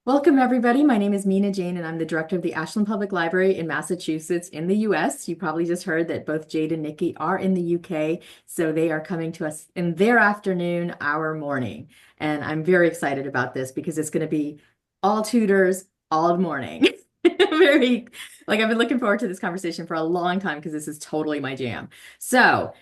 Welcome, everybody. My name is Mina Jane, and I'm the director of the Ashland Public Library in Massachusetts in the US. You probably just heard that both Jade and Nikki are in the UK, so they are coming to us in their afternoon, our morning. And I'm very excited about this because it's going to be all tutors, all morning. Very, like I've been looking forward to this conversation for a long time because this is totally my jam. So,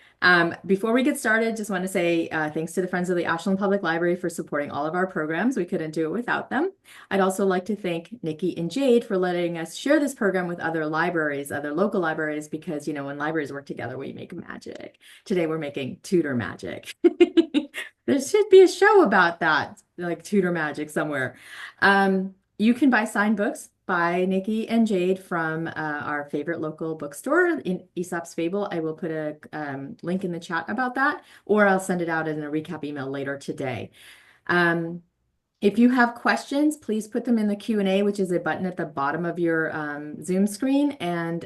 before we get started, just want to say thanks to the Friends of the Ashland Public Library for supporting all of our programs. We couldn't do it without them. I'd also like to thank Nikki and Jade for letting us share this program with other libraries, other local libraries, because, when libraries work together, we make magic. Today, we're making tutor magic. There should be a show about that, like tutor magic somewhere. You can buy signed books by Nikki and Jade from our favorite local bookstore in Aesop's Fable. I will put a link in the chat about that, or I'll send it out in a recap email later today. If you have questions, please put them in the Q&A, which is a button at the bottom of your Zoom screen. And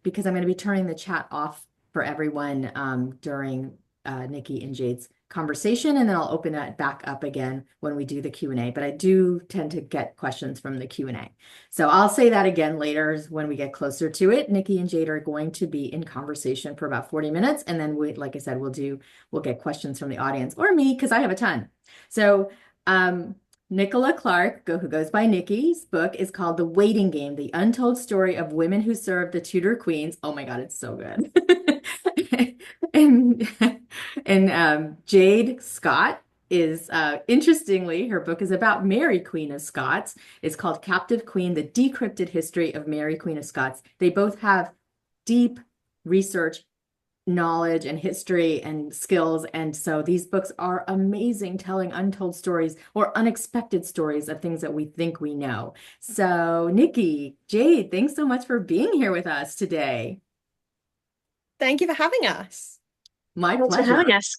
because I'm going to be turning the chat off for everyone during Nikki and Jade's conversation, and then I'll open it back up again when we do the Q&A. But I do tend to get questions from the Q&A. So I'll say that again later when we get closer to it. Nikki and Jade are going to be in conversation for about 40 minutes. And then like I said, we'll get questions from the audience or me because I have a ton. So Nicola Clark, who goes by Nikki's book, is called The Waiting Game, The Untold Story of Women Who Served the Tudor Queens. Oh my God, it's so good. And, Jade Scott is, interestingly, her book is about Mary, Queen of Scots. It's called Captive Queen, The Decrypted History of Mary, Queen of Scots. They both have deep research knowledge and history and skills. And so these books are amazing, telling untold stories or unexpected stories of things that we think we know. So Nikki, Jade, thanks so much for being here with us today. Thank you for having us. My Thanks for having pleasure. us.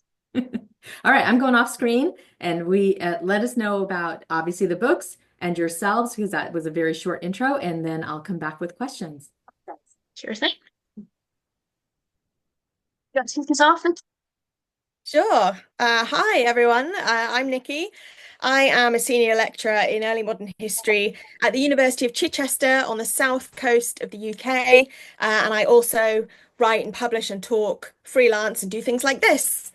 All right, I'm going off screen and we let us know about obviously the books and yourselves because that was a very short intro, and then I'll come back with questions. Sure thing. You want to kick us off? Sure. Hi, everyone. I'm Nikki. I am a senior lecturer in early modern history at the University of Chichester on the south coast of the UK. And I also write and publish and talk freelance and do things like this.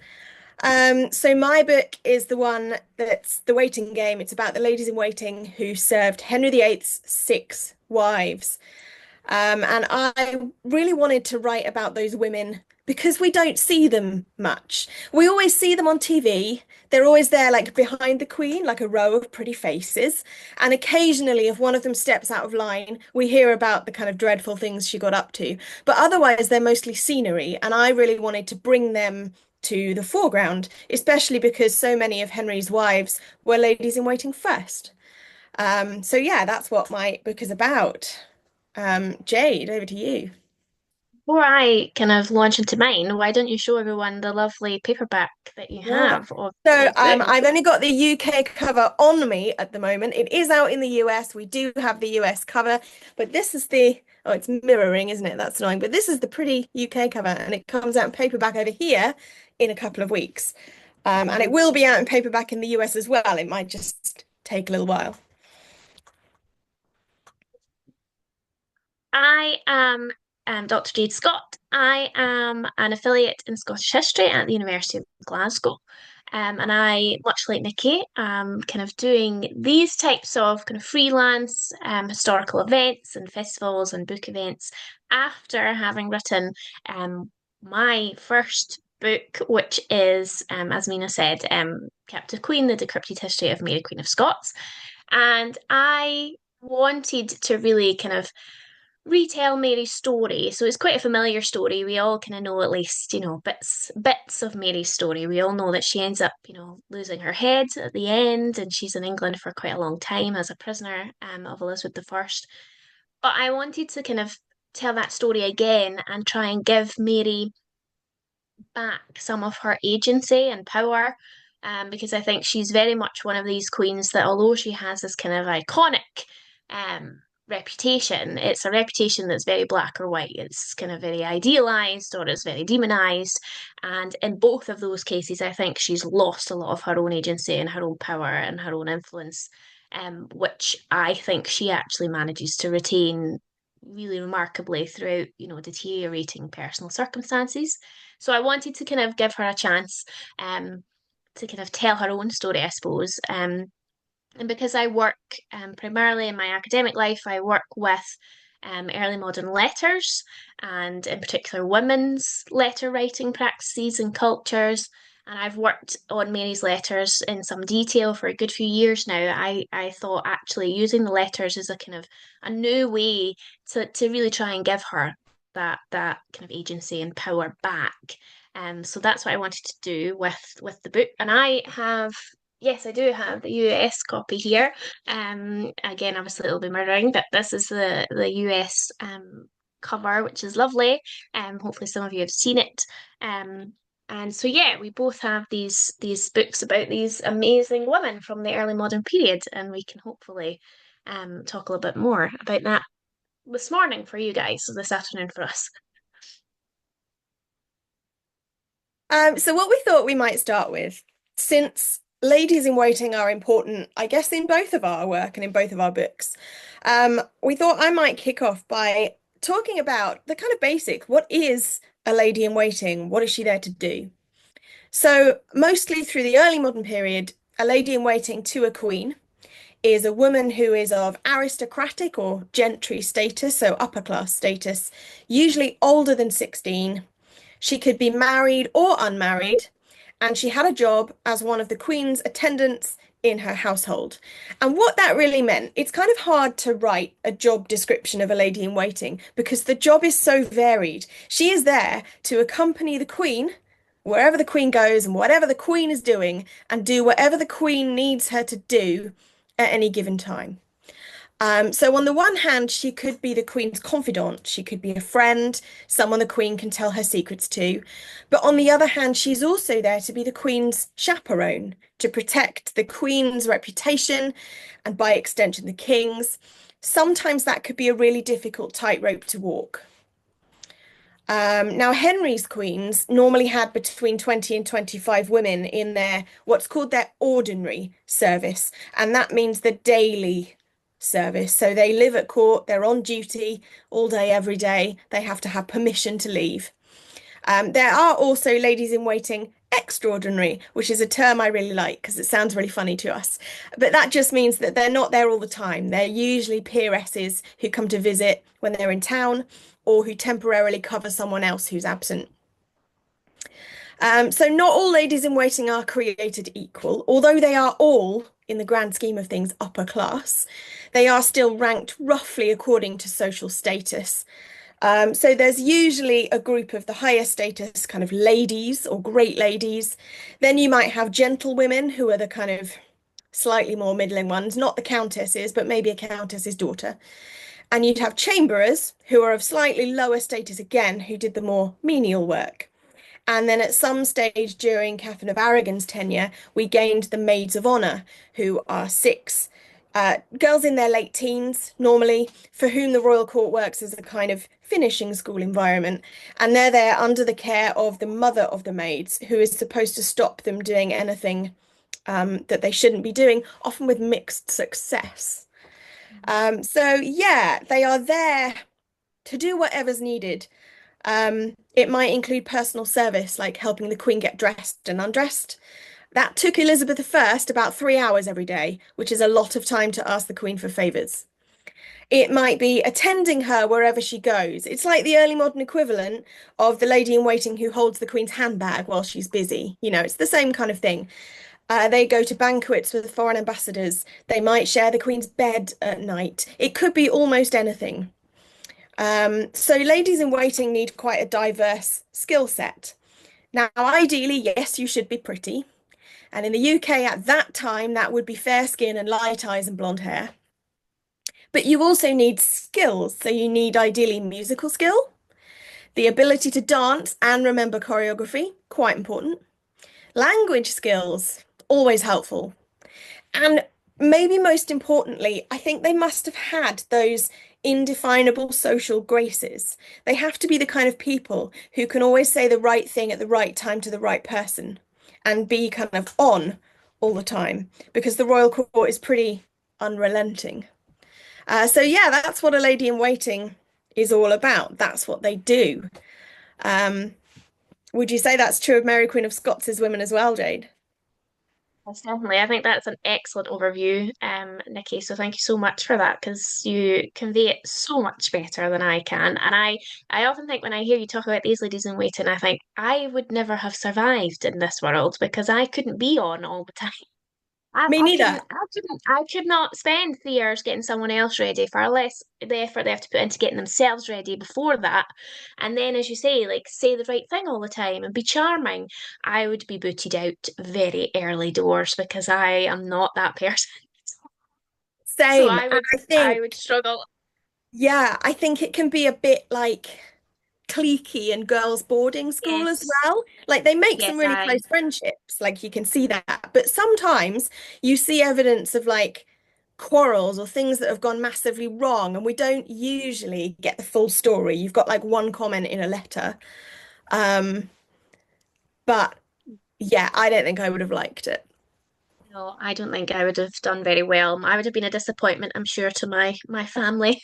So my book is the one that's The Waiting Game. It's about the ladies in waiting who served Henry VIII's 6 wives. And I really wanted to write about those women because we don't see them much. We always see them on TV. They're always there, like behind the Queen, like a row of pretty faces. And occasionally, if one of them steps out of line, we hear about the kind of dreadful things she got up to. But otherwise, they're mostly scenery. And I really wanted to bring them to the foreground, especially because so many of Henry's wives were ladies in waiting first. So yeah, that's what my book is about. Jade, over to you. Before I kind of launch into mine, why don't you show everyone the lovely paperback that you Sure. have of So the book? I've only got the UK cover on me at the moment. It is out in the US. We do have the US cover, but this is oh, it's mirroring, isn't it? That's annoying. But this is the pretty UK cover, and it comes out in paperback over here in a couple of weeks. And it will be out in paperback in the US as well. It might just take a little while. I am Dr. Jade Scott. I am an affiliate in Scottish history at the University of Glasgow. And I, much like Nikki, kind of doing these types of kind of freelance historical events and festivals and book events after having written my first book, which is, as Mina said, Captive Queen, The Decrypted History of Mary, Queen of Scots. And I wanted to really kind of retell Mary's story. So it's quite a familiar story. We all kind of know at least, bits of Mary's story. We all know that she ends up, losing her head at the end, and she's in England for quite a long time as a prisoner of Elizabeth I. But I wanted to kind of tell that story again and try and give Mary back some of her agency and power. Because I think she's very much one of these queens that, although she has this kind of iconic reputation, it's a reputation that's very black or white. It's kind of very idealized or it's very demonized. And in both of those cases, I think she's lost a lot of her own agency and her own power and her own influence. which I think she actually manages to retain really remarkably throughout, deteriorating personal circumstances. So I wanted to kind of give her a chance to kind of tell her own story, I suppose. And because I work primarily in my academic life, I work with early modern letters and, in particular, women's letter writing practices and cultures. And I've worked on Mary's letters in some detail for a good few years now. I thought actually using the letters is a kind of a new way to really try and give her that kind of agency and power back. So that's what I wanted to do with the book. And yes, I do have the US copy here. Again, obviously it'll be murdering, but this is the US cover, which is lovely. Hopefully some of you have seen it. And so yeah, we both have these books about these amazing women from the early modern period, and we can hopefully talk a little bit more about that this morning for you guys, so this afternoon for us. So what we thought we might start with, since ladies in waiting are important, I guess, in both of our work and in both of our books, we thought I might kick off by talking about the kind of basic, what is a lady in waiting? What is she there to do? So mostly through the early modern period, a lady in waiting to a queen is a woman who is of aristocratic or gentry status, so upper class status, usually older than 16. She could be married or unmarried, and she had a job as one of the Queen's attendants in her household. And what that really meant, it's kind of hard to write a job description of a lady in waiting because the job is so varied. She is there to accompany the Queen wherever the Queen goes and whatever the Queen is doing, and do whatever the Queen needs her to do at any given time. So on the one hand, she could be the Queen's confidant. She could be a friend, someone the Queen can tell her secrets to. But on the other hand, she's also there to be the Queen's chaperone, to protect the Queen's reputation and by extension, the King's. Sometimes that could be a really difficult tightrope to walk. Now, Henry's queens normally had between 20 and 25 women in their what's called their ordinary service, and that means the daily service. So they live at court, they're on duty all day, every day. They have to have permission to leave. There are also ladies in waiting extraordinary, which is a term I really like because it sounds really funny to us. But that just means that they're not there all the time. They're usually peeresses who come to visit when they're in town, or who temporarily cover someone else who's absent. So not all ladies in waiting are created equal, although they are all, in the grand scheme of things, upper class. They are still ranked roughly according to social status. So there's usually a group of the higher status kind of ladies or great ladies. Then you might have gentlewomen who are the kind of slightly more middling ones, not the countesses, but maybe a countess's daughter. And you'd have chamberers who are of slightly lower status again, who did the more menial work. And then at some stage during Catherine of Aragon's tenure, we gained the maids of honour, who are six girls in their late teens, normally, for whom the royal court works as a kind of finishing school environment. And they're there under the care of the mother of the maids, who is supposed to stop them doing anything that they shouldn't be doing, often with mixed success. So yeah, they are there to do whatever's needed. It might include personal service, like helping the Queen get dressed and undressed. That took Elizabeth I about 3 hours every day, which is a lot of time to ask the Queen for favours. It might be attending her wherever she goes. It's like the early modern equivalent of the lady in waiting who holds the Queen's handbag while she's busy. You know, it's the same kind of thing. They go to banquets with foreign ambassadors. They might share the Queen's bed at night. It could be almost anything. So ladies in waiting need quite a diverse skill set. Now, ideally, yes, you should be pretty. And in the UK at that time, that would be fair skin and light eyes and blonde hair. But you also need skills. So you need ideally musical skill, the ability to dance and remember choreography, quite important. Language skills, always helpful. And maybe most importantly, I think they must have had those indefinable social graces. They have to be the kind of people who can always say the right thing at the right time to the right person and be kind of on all the time, because the royal court is pretty unrelenting. So yeah, that's what a lady in waiting is all about. That's what they do. Um, would you say that's true of Mary Queen of Scots' women as well, Jade? Yes, definitely. I think that's an excellent overview, Nikki. So thank you so much for that because you convey it so much better than I can. And I often think when I hear you talk about these ladies in waiting, I think I would never have survived in this world because I couldn't be on all the time. Me neither. I could not spend 3 hours getting someone else ready, far less the effort they have to put into getting themselves ready before that. And then, as you say, like say the right thing all the time and be charming. I would be booted out very early doors because I am not that person. So Same. And I I think, would struggle. yeah, I think it can be a bit like cliquey in girls' boarding school as Yes, well. Like they make some yes, really close friendships, like you can see that. But sometimes you see evidence of like quarrels or things that have gone massively wrong, and we don't usually get the full story. You've got like one comment in a letter. Um, but yeah, I don't think I would have liked it. No, I don't think I would have done very well. I would have been a disappointment, I'm sure, to my family.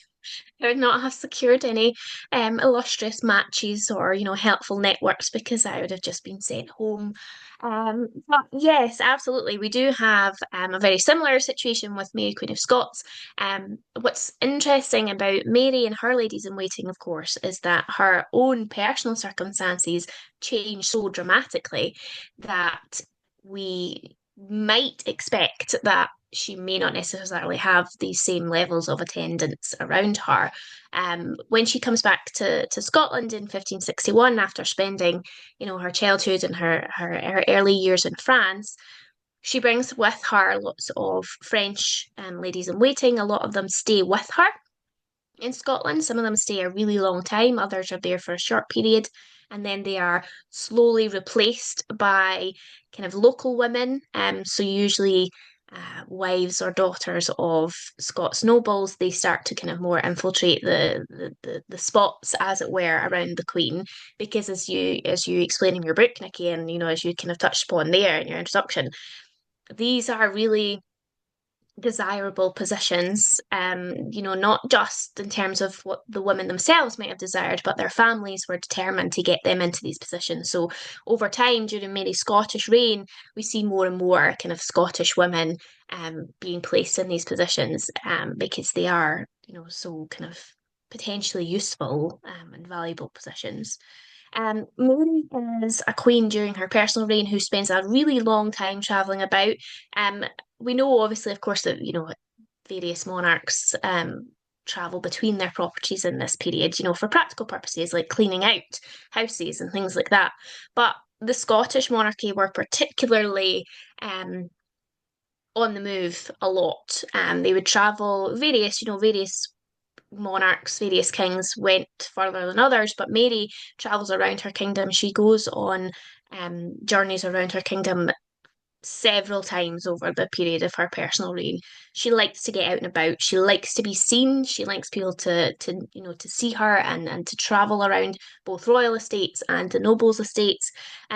I would not have secured any illustrious matches or, helpful networks because I would have just been sent home. But yes, absolutely. We do have a very similar situation with Mary, Queen of Scots. What's interesting about Mary and her ladies in waiting, of course, is that her own personal circumstances change so dramatically that we might expect that she may not necessarily have these same levels of attendance around her. When she comes back to Scotland in 1561 after spending, her childhood and her early years in France, she brings with her lots of French ladies in waiting. A lot of them stay with her in Scotland. Some of them stay a really long time, others are there for a short period, and then they are slowly replaced by kind of local women. So usually wives or daughters of Scots nobles, they start to kind of more infiltrate the spots, as it were, around the Queen, because as you explain in your book, Nikki, and as you kind of touched upon there in your introduction, these are really desirable positions, not just in terms of what the women themselves might have desired, but their families were determined to get them into these positions. So over time, during Mary's Scottish reign, we see more and more kind of Scottish women being placed in these positions because they are, so kind of potentially useful and valuable positions. Mary is a queen during her personal reign who spends a really long time traveling about. Um, we know, obviously, of course, that various monarchs travel between their properties in this period, for practical purposes like cleaning out houses and things like that. But the Scottish monarchy were particularly on the move a lot. They would travel various monarchs, various kings went further than others, but Mary travels around her kingdom. She goes on journeys around her kingdom several times over the period of her personal reign. She likes to get out and about. She likes to be seen. She likes people to see her and to travel around both royal estates and the nobles' estates.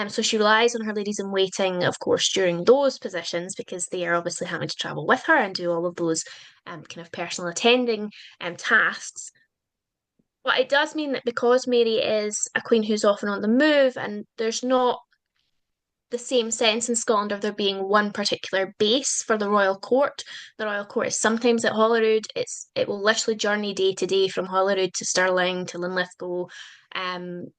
So she relies on her ladies in waiting, of course, during those positions because they are obviously having to travel with her and do all of those kind of personal attending tasks. But it does mean that because Mary is a queen who's often on the move and there's not the same sense in Scotland of there being one particular base for the royal court. The royal court is sometimes at Holyrood. It will literally journey day to day from Holyrood to Stirling to Linlithgow.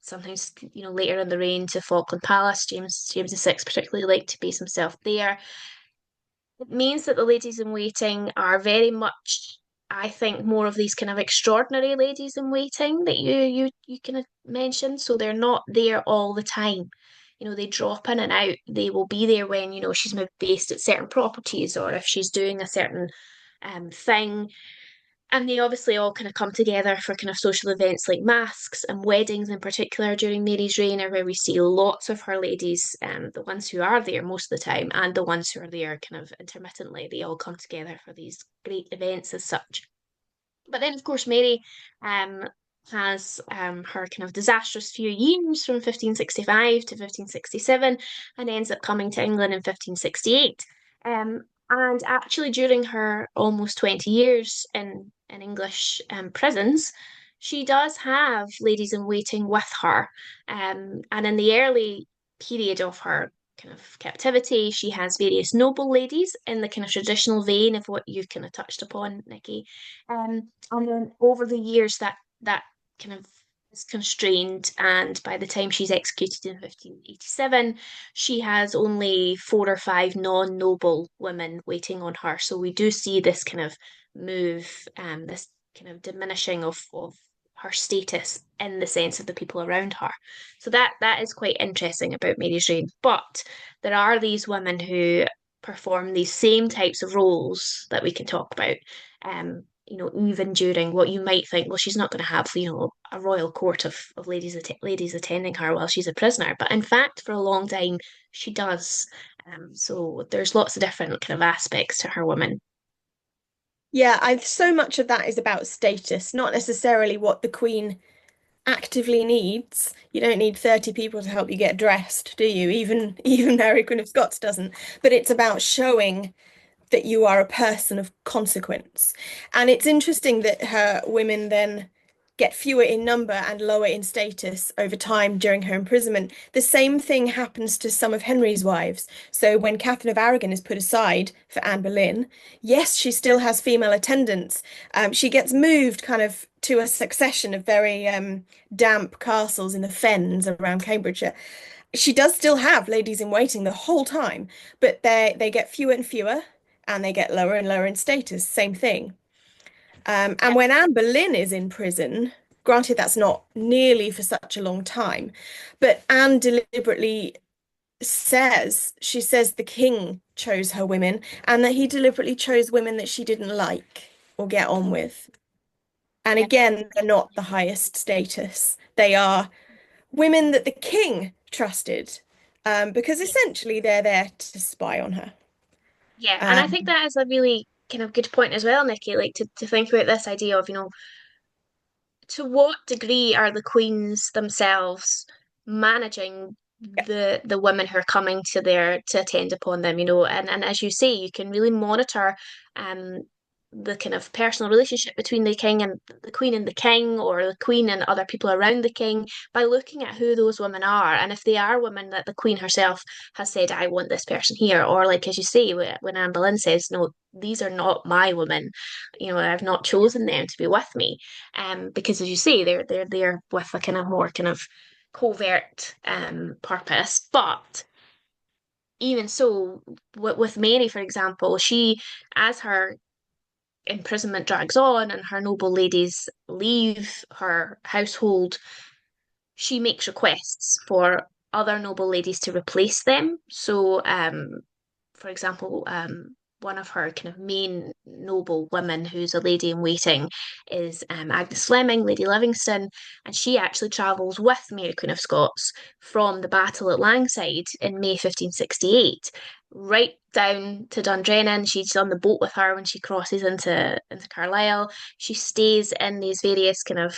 Sometimes later in the reign to Falkland Palace. James VI particularly liked to base himself there. It means that the ladies in waiting are very much, I think, more of these kind of extraordinary ladies in waiting that you kind of mentioned. So they're not there all the time. They drop in and out. They will be there when, she's maybe based at certain properties or if she's doing a certain thing. And they obviously all kind of come together for kind of social events like masques and weddings in particular during Mary's reign, are where we see lots of her ladies, the ones who are there most of the time and the ones who are there kind of intermittently. They all come together for these great events as such. But then, of course, Mary has her kind of disastrous few years from 1565 to 1567 and ends up coming to England in 1568. And actually, during her almost 20 years in English prisons, she does have ladies in waiting with her. And in the early period of her kind of captivity, she has various noble ladies in the kind of traditional vein of what you kind of touched upon, Nikki. And then over the years, that kind of is constrained, and by the time she's executed in 1587, she has only four or five non-noble women waiting on her. So we do see this kind of move, this kind of diminishing of her status in the sense of the people around her. So that is quite interesting about Mary's reign. But there are these women who perform these same types of roles that we can talk about. Even during what you might think, well, she's not going to have, a royal court of ladies attending her while she's a prisoner. But in fact, for a long time, she does. So there's lots of different kind of aspects to her woman. Yeah, I so much of that is about status, not necessarily what the Queen actively needs. You don't need 30 people to help you get dressed, do you? Even Mary, Queen of Scots doesn't. But it's about showing that you are a person of consequence. And it's interesting that her women then get fewer in number and lower in status over time during her imprisonment. The same thing happens to some of Henry's wives. So when Catherine of Aragon is put aside for Anne Boleyn, yes, she still has female attendants. She gets moved kind of to a succession of very damp castles in the fens around Cambridgeshire. She does still have ladies in waiting the whole time, but they get fewer and fewer, and they get lower and lower in status. Same thing. And Yeah, when Anne Boleyn is in prison, granted that's not nearly for such a long time, but Anne deliberately she says the king chose her women and that he deliberately chose women that she didn't like or get on with. And yeah, again, they're not the highest status. They are women that the king trusted, because yeah. essentially they're there to spy on her. Yeah, and I think Um, that is a really kind of good point as well, Nikki, like to think about this idea of, to what degree are the queens themselves managing yeah, the women who are coming to attend upon them, and as you say, you can really monitor um the kind of personal relationship between the king and the queen and the king, or the queen and other people around the king, by looking at who those women are, and if they are women that the queen herself has said, I want this person here, or like as you say, when Anne Boleyn says, no, these are not my women, I've not chosen them to be with me, because as you say, they're there with a kind of more kind of covert purpose. But even so, with Mary, for example, she, as her imprisonment drags on and her noble ladies leave her household, she makes requests for other noble ladies to replace them. So, for example, one of her kind of main noble women, who's a lady in waiting, is Agnes Fleming, Lady Livingston, and she actually travels with Mary Queen of Scots from the battle at Langside in May 1568, right down to Dundrennan. She's on the boat with her when she crosses into Carlisle. She stays in these various kind of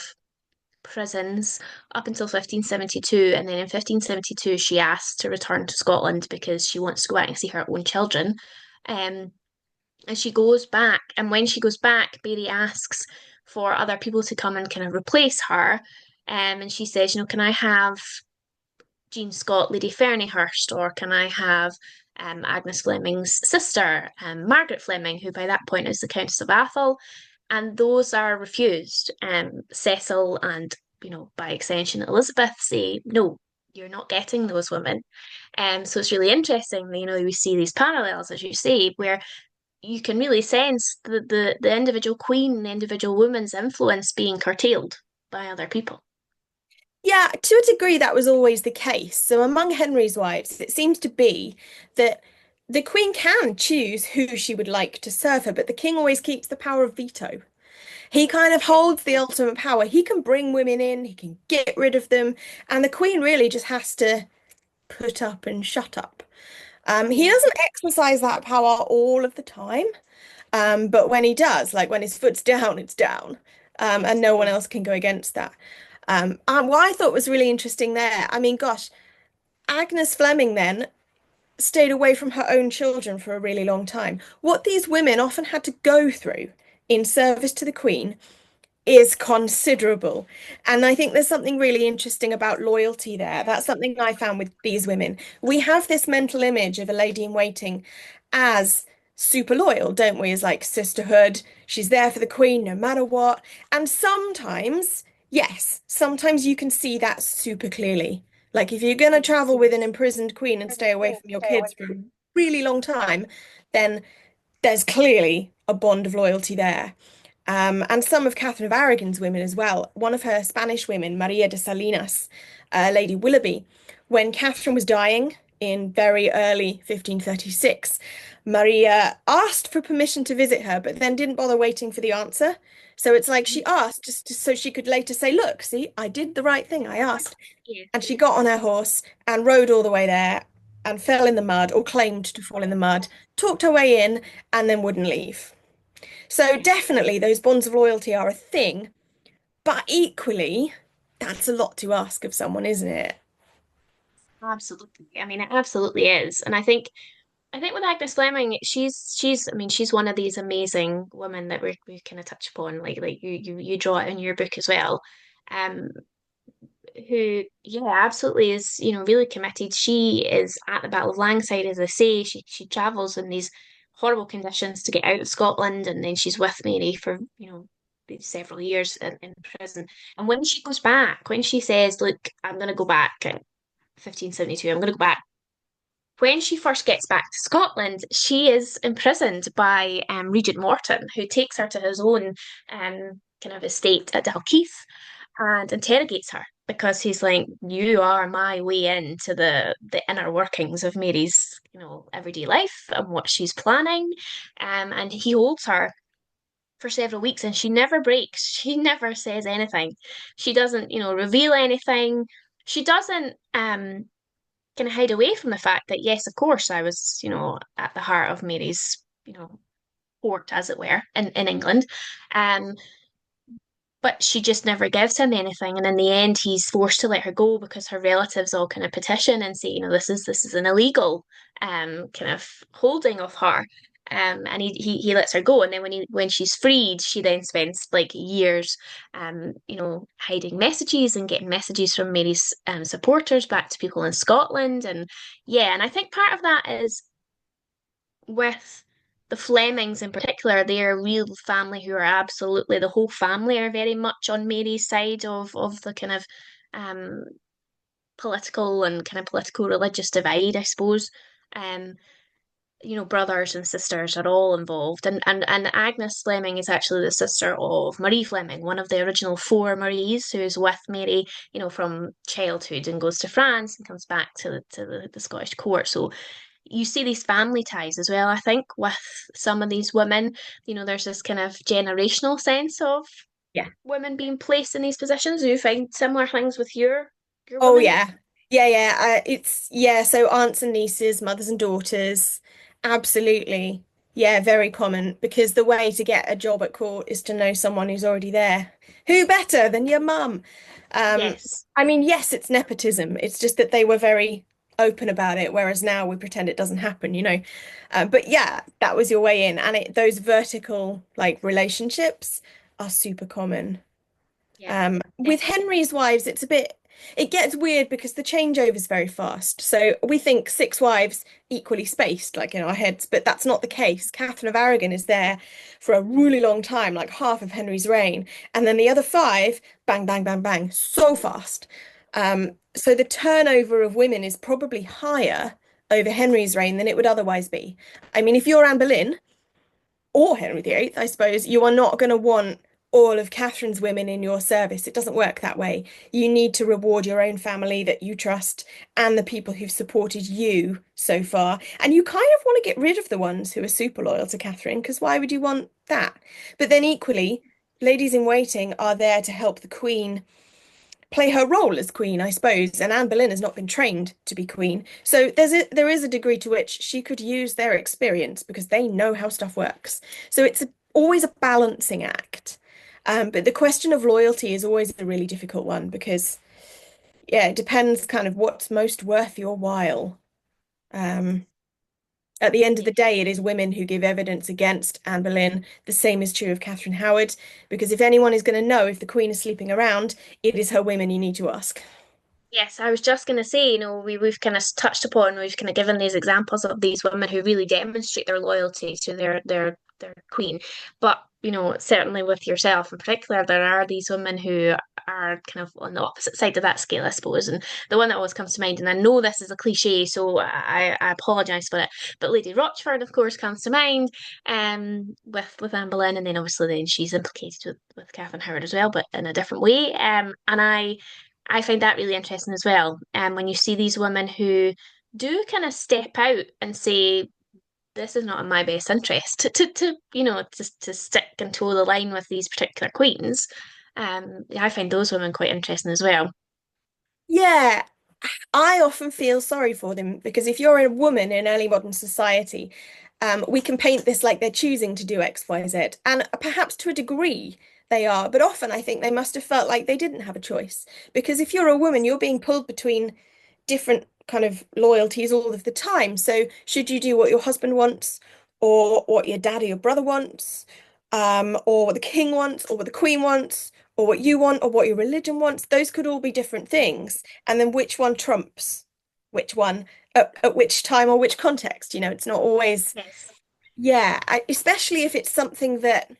prisons up until 1572, and then in 1572 she asks to return to Scotland because she wants to go out and see her own children. Um, and she goes back, and when she goes back, Mary asks for other people to come and kind of replace her. And she says, can I have Jean Scott, Lady Ferniehurst, or can I have Agnes Fleming's sister, Margaret Fleming, who by that point is the Countess of Athol? And those are refused. Cecil and, by extension, Elizabeth say, no, you're not getting those women. So it's really interesting, we see these parallels, as you say, where you can really sense the individual queen, the individual woman's influence being curtailed by other people. yeah, to a degree, that was always the case. So among Henry's wives, it seems to be that the Queen can choose who she would like to serve her, but the King always keeps the power of veto. He kind of holds the ultimate power. He can bring women in, he can get rid of them, and the Queen really just has to put up and shut up. He Yeah. doesn't exercise that power all of the time, but when he does, like when his foot's down, it's down, and Yes. no one else can go against that. What I thought was really interesting there, I mean, gosh, Agnes Fleming then, stayed away from her own children for a really long time. What these women often had to go through in service to the Queen is considerable. And I think there's something really interesting about loyalty there. That's something I found with these women. We have this mental image of a lady in waiting as super loyal, don't we? As like sisterhood. She's there for the Queen no matter what. And sometimes, yes, sometimes you can see that super clearly. Like if you're going to travel with an imprisoned Queen and stay away from your kids for a really long time, then there's clearly a bond of loyalty there. And some of Catherine of Aragon's women as well. One of her Spanish women, Maria de Salinas, Lady Willoughby, when Catherine was dying in very early 1536, Maria asked for permission to visit her, but then didn't bother waiting for the answer. So it's like she asked just so she could later say, look, see, I did the right thing. I asked. Yeah. And she got on her horse and rode all the way there and fell in the mud or claimed to fall in the mud, talked her way in, and then wouldn't leave. So definitely those bonds of loyalty are a thing, but equally, that's a lot to ask of someone, isn't it? Absolutely. I mean, it absolutely is. And I think with Agnes Fleming, she's I mean, she's one of these amazing women that we kind of touch upon, like you draw it in your book as well. Um, who, yeah, absolutely is, really committed. She is at the Battle of Langside, as I say. She travels in these horrible conditions to get out of Scotland, and then she's with Mary for, several years in prison. And when she goes back, when she says, "Look, I'm going to go back in 1572, I'm going to go back." When she first gets back to Scotland, she is imprisoned by Regent Morton, who takes her to his own kind of estate at Dalkeith and interrogates her because he's like, "You are my way into the inner workings of Mary's, everyday life and what she's planning." And he holds her for several weeks, and she never breaks. She never says anything. She doesn't, reveal anything. She doesn't kind of hide away from the fact that, yes, of course, I was, at the heart of Mary's, court, as it were, in England. Um, but she just never gives him anything. And in the end, he's forced to let her go because her relatives all kind of petition and say, this is an illegal kind of holding of her. And he lets her go. And then when she's freed, she then spends like years hiding messages and getting messages from Mary's supporters back to people in Scotland. And yeah, and I think part of that is with the Flemings in particular, they're a real family who are absolutely, the whole family are very much on Mary's side of the kind of um political and kind of political religious divide, I suppose. Um, brothers and sisters are all involved. And Agnes Fleming is actually the sister of Marie Fleming, one of the original four Maries, who's with Mary, from childhood and goes to France and comes back to the Scottish court. So you see these family ties as well, I think, with some of these women. There's this kind of generational sense of Yeah. women being placed in these positions. Do you find similar things with your Oh women? yeah. Yeah, yeah. It's yeah, so aunts and nieces, mothers and daughters. Absolutely. Yeah, very common because the way to get a job at court is to know someone who's already there. Who better than your mum? Um, Yes. I mean, yes, it's nepotism. It's just that they were very open about it, whereas now we pretend it doesn't happen. But yeah, that was your way in, and those vertical like relationships are super common. Yeah. With Henry's wives, it gets weird because the changeover is very fast. So we think six wives equally spaced, like in our heads, but that's not the case. Catherine of Aragon is there for a really long time, like half of Henry's reign, and then the other five, bang, bang, bang, bang, so fast. So the turnover of women is probably higher over Henry's reign than it would otherwise be. I mean, if you're Anne Boleyn, or Henry VIII, I suppose, you are not going to want all of Catherine's women in your service. It doesn't work that way. You need to reward your own family that you trust and the people who've supported you so far. And you kind of want to get rid of the ones who are super loyal to Catherine, because why would you want that? But then equally, ladies in waiting are there to help the Queen play her role as queen, I suppose. And Anne Boleyn has not been trained to be queen. So there is a degree to which she could use their experience because they know how stuff works. So always a balancing act. But the question of loyalty is always a really difficult one because, yeah, it depends kind of what's most worth your while. Um, at the end of the day, it is women who give evidence against Anne Boleyn. The same is true of Catherine Howard, because if anyone is going to know if the Queen is sleeping around, it is her women you need to ask. Yes, I was just going to say, we've kind of touched upon, we've kind of given these examples of these women who really demonstrate their loyalty to their queen. But, certainly with yourself in particular, there are these women who are kind of on the opposite side of that scale, I suppose. And the one that always comes to mind, and I know this is a cliche, so I apologize for it, but Lady Rochford, of course, comes to mind, with Anne Boleyn, and then obviously then she's implicated with Catherine Howard as well, but in a different way. And I find that really interesting as well. And when you see these women who do kind of step out and say, this is not in my best interest to stick and toe the line with these particular queens. I find those women quite interesting as well. Yeah, I often feel sorry for them because if you're a woman in early modern society, we can paint this like they're choosing to do X, Y, Z. And perhaps to a degree they are, but often I think they must have felt like they didn't have a choice. Because if you're a woman, you're being pulled between different kind of loyalties all of the time. So should you do what your husband wants, or what your dad or your brother wants, or what the king wants, or what the queen wants, or what you want, or what your religion wants? Those could all be different things. And then which one trumps which one at which time or which context? It's not always, Yes. yeah, especially if it's something that,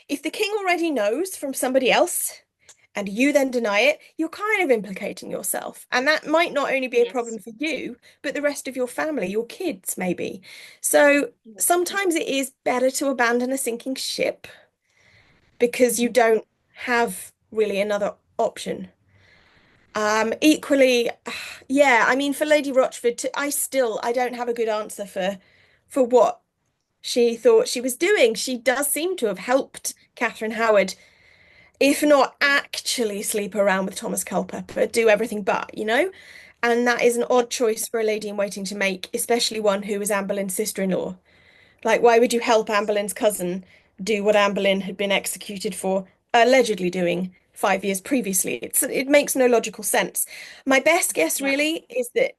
if the king already knows from somebody else and you then deny it, you're kind of implicating yourself. And that might not only be a Yes. problem for you, but the rest of your family, your kids, maybe. So sometimes it is better to abandon a sinking ship because you Mhm. don't have really another option. Equally, yeah, I mean, for Lady Rochford, I don't have a good answer for what she thought she was doing. She does seem to have helped Catherine Howard, if not actually sleep around with Thomas Culpeper, do everything but. And that is an Yeah. odd choice for a lady in waiting to make, especially one who was Anne Boleyn's sister-in-law. Like, why would you help Anne Boleyn's cousin do what Anne Boleyn had been executed for allegedly doing 5 years previously? It makes no logical sense. My best guess Yeah. really is that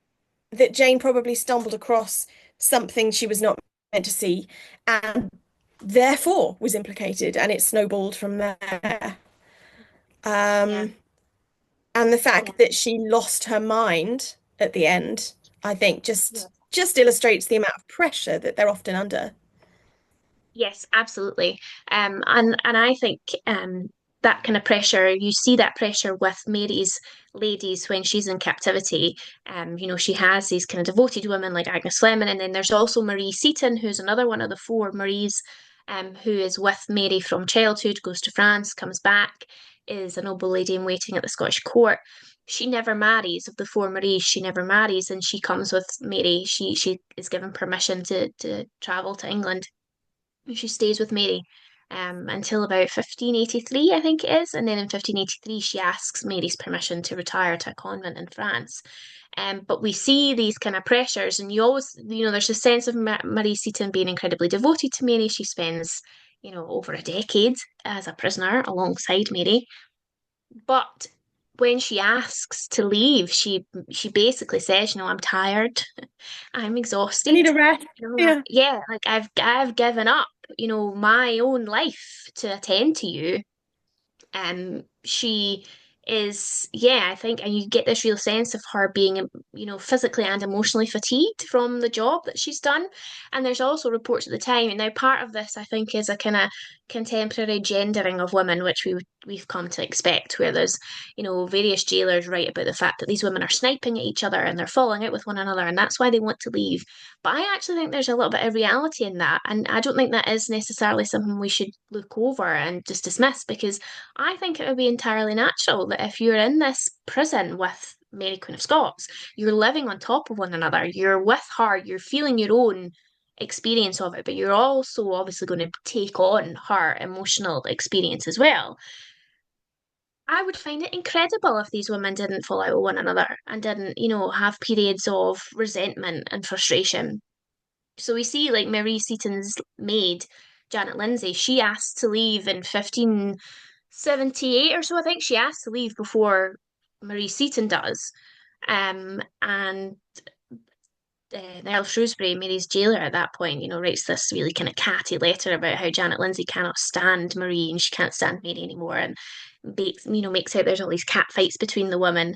Jane probably stumbled across something she was not meant to see and therefore was implicated, and it snowballed from there. Yeah. Um, and the Yeah. fact that she lost her mind at the end, I think Yeah. just illustrates the amount of pressure that they're often under. Yes, absolutely. And I think that kind of pressure, you see that pressure with Mary's ladies when she's in captivity. She has these kind of devoted women like Agnes Fleming, and then there's also Marie Seton, who's another one of the four Maries, who is with Mary from childhood, goes to France, comes back, is a noble lady in waiting at the Scottish court. She never marries. Of the four Maries, she never marries, and she comes with Mary. She is given permission to travel to England, and she stays with Mary until about 1583, I think it is. And then in 1583, she asks Mary's permission to retire to a convent in France. But we see these kind of pressures, and you always, there's a sense of Marie Seton being incredibly devoted to Mary. She spends, over a decade as a prisoner alongside Mary. But when she asks to leave, she basically says, I'm tired, I'm I need exhausted. a rest. Yeah. Yeah, like I've given up, my own life to attend to you. She is, yeah, I think, and you get this real sense of her being, physically and emotionally fatigued from the job that she's done. And there's also reports at the time, and now part of this, I think, is a kind of contemporary gendering of women, which we've come to expect, where there's, various jailers write about the fact that these women are sniping at each other and they're falling out with one another, and that's why they want to leave. But I actually think there's a little bit of reality in that, and I don't think that is necessarily something we should look over and just dismiss, because I think it would be entirely natural that if you're in this prison with Mary Queen of Scots, you're living on top of one another, you're with her, you're feeling your own experience of it, but you're also obviously going to take on her emotional experience as well. I would find it incredible if these women didn't fall out with one another and didn't, have periods of resentment and frustration. So we see like Marie Seton's maid, Janet Lindsay, she asked to leave in 1578 or so. I think she asked to leave before Marie Seton does. And the Earl of Shrewsbury, Mary's jailer at that point, writes this really kind of catty letter about how Janet Lindsay cannot stand Marie and she can't stand Mary anymore, and makes out there's all these cat fights between the women.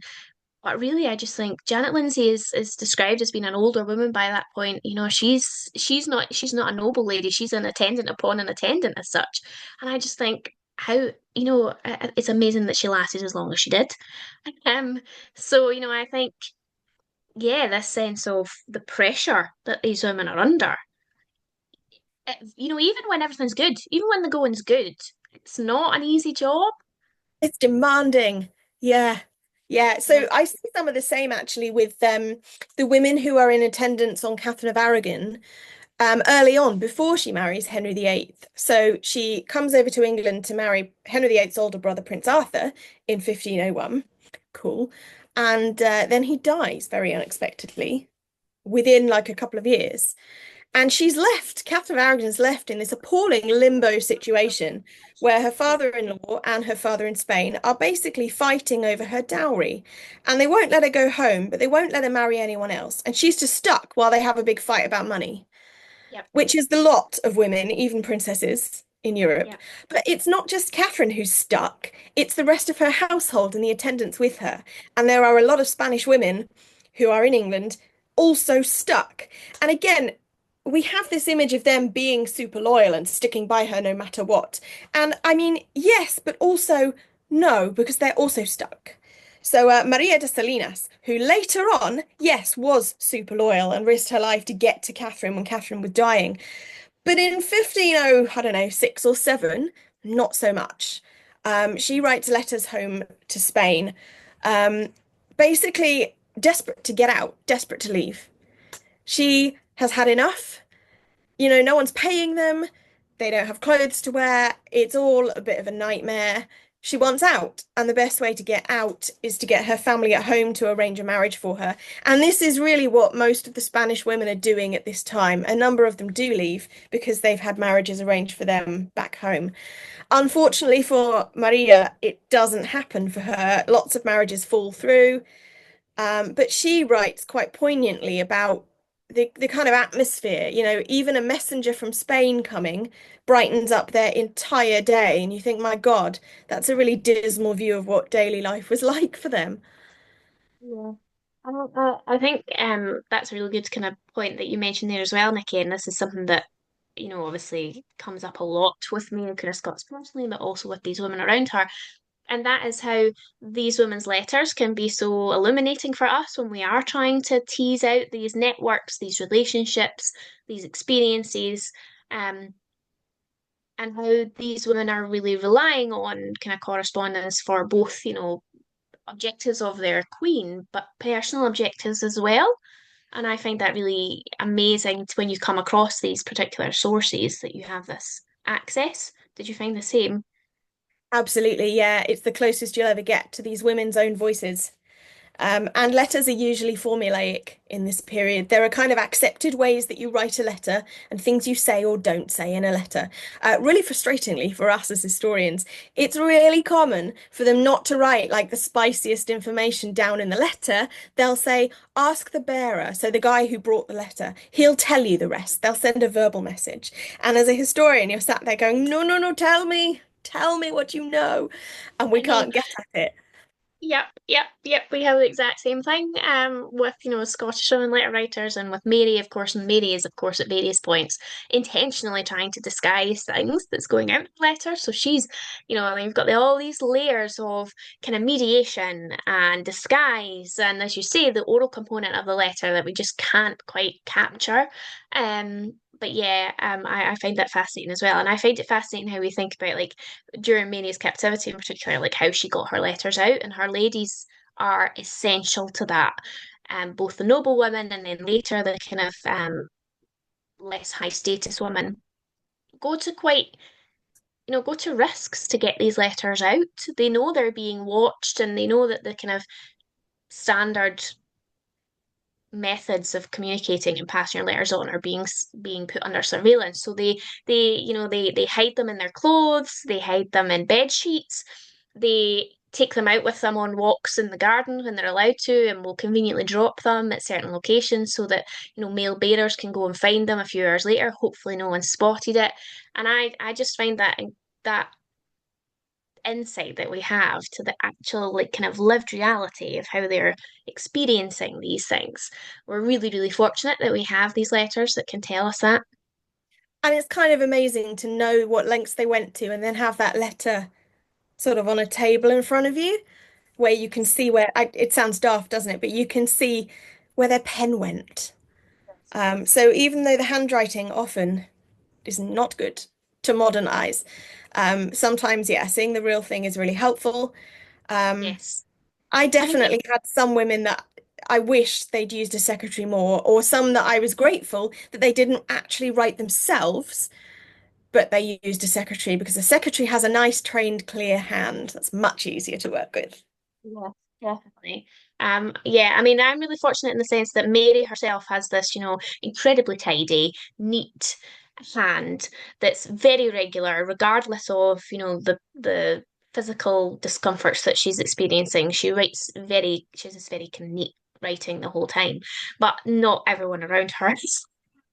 But really, I just think Janet Lindsay is described as being an older woman by that point. She's not a noble lady. She's an attendant upon an attendant as such. And I just think how it's amazing that she lasted as long as she did. Um, so I think this sense of the pressure that these women are under. Even when everything's good, even when the going's good, it's not an easy job. It's demanding. Yeah. Yeah. Yeah. So I see some of the same actually with the women who are in attendance on Catherine of Aragon early on before she marries Henry VIII. So she comes over to England to marry Henry VIII's older brother, Prince Arthur, in 1501. Cool. And then he dies very unexpectedly within like a couple of years. And Catherine of Aragon is left in this appalling limbo situation where her father-in-law and her father in Spain are basically fighting over her dowry. And they won't let her go home, but they won't let her marry anyone else. And she's just stuck while they have a big fight about money, Yep. which is the lot of women, even princesses in Europe. Yep. But it's not just Catherine who's stuck, it's the rest of her household and the attendants with her. And there are a lot of Spanish women who are in England also stuck. And again, we have this image of them being super loyal and sticking by her no matter what. And I mean, yes, but also no, because they're also stuck. So Maria de Salinas, who later on, yes, was super loyal and risked her life to get to Catherine when Catherine was dying. But in 150, I don't know, 6 or 7, not so much. She writes letters home to Spain, um, basically desperate to get out, desperate to leave. She has had enough. No one's paying them. They don't have clothes to wear. It's all a bit of a nightmare. She wants out, and the best way to get out is to get her family at home to arrange a marriage for her. And this is really what most of the Spanish women are doing at this time. A number of them do leave because they've had marriages arranged for them back home. Unfortunately for Maria, it doesn't happen for her. Lots of marriages fall through. But she writes quite poignantly about the kind of atmosphere, even a messenger from Spain coming brightens up their entire day. And you think, my God, that's a really dismal view of what daily life was like for them. Yeah. I think that's a really good kind of point that you mentioned there as well, Nikki. And this is something that, obviously comes up a lot with me and kind of Scots personally, but also with these women around her. And that is how these women's letters can be so illuminating for us when we are trying to tease out these networks, these relationships, these experiences, um, and how these women are really relying on kind of correspondence for both, objectives of their queen, but personal objectives as well. And I find that really amazing when you come across these particular sources that you have this access. Did you find the same? Absolutely, yeah. It's the closest you'll ever get to these women's own voices. And letters are usually formulaic in this period. There are kind of accepted ways that you write a letter and things you say or don't say in a letter. Really frustratingly for us as historians, it's really common for them not to write like the spiciest information down in the letter. They'll say, ask the bearer, so the guy who brought the letter, he'll tell you the rest. They'll send a verbal message. And as a historian, you're sat there going, no, no, no, tell me what you know. And we I know. can't get at it. Yep. We have the exact same thing with, Scottish women letter writers and with Mary, of course, and Mary is, of course, at various points intentionally trying to disguise things that's going out in the letter. So she's, you've got all these layers of kind of mediation and disguise, and as you say, the oral component of the letter that we just can't quite capture. But yeah, I find that fascinating as well. And I find it fascinating how we think about like during Mary's captivity in particular, like how she got her letters out, and her ladies are essential to that. Both the noble women and then later the kind of less high status women go to quite, go to risks to get these letters out. They know they're being watched and they know that the kind of standard methods of communicating and passing your letters on are being put under surveillance. So they hide them in their clothes, they hide them in bed sheets, they take them out with them on walks in the garden when they're allowed to, and will conveniently drop them at certain locations so that, male bearers can go and find them a few hours later. Hopefully no one spotted it. And I just find that insight that we have to the actual like kind of lived reality of how they're experiencing these things. We're really, really fortunate that we have these letters that can tell us that. And it's kind of amazing to know what lengths they went to and then have that letter sort of on a table in front of you where you can see it sounds daft, doesn't it? But you can see where their pen went. So even though the handwriting often is not good to modern eyes, sometimes, yeah, seeing the real thing is really helpful. Um, Yes. I And I think definitely had some women that I wish they'd used a secretary more, or some that I was grateful that they didn't actually write themselves, but they used a secretary because a secretary has a nice, trained, clear hand. That's much easier to work with. yeah, definitely. Yeah, I mean, I'm really fortunate in the sense that Mary herself has this, incredibly tidy, neat hand that's very regular, regardless of, the physical discomforts that she's experiencing. She has this very kind of neat writing the whole time, but not everyone around her is.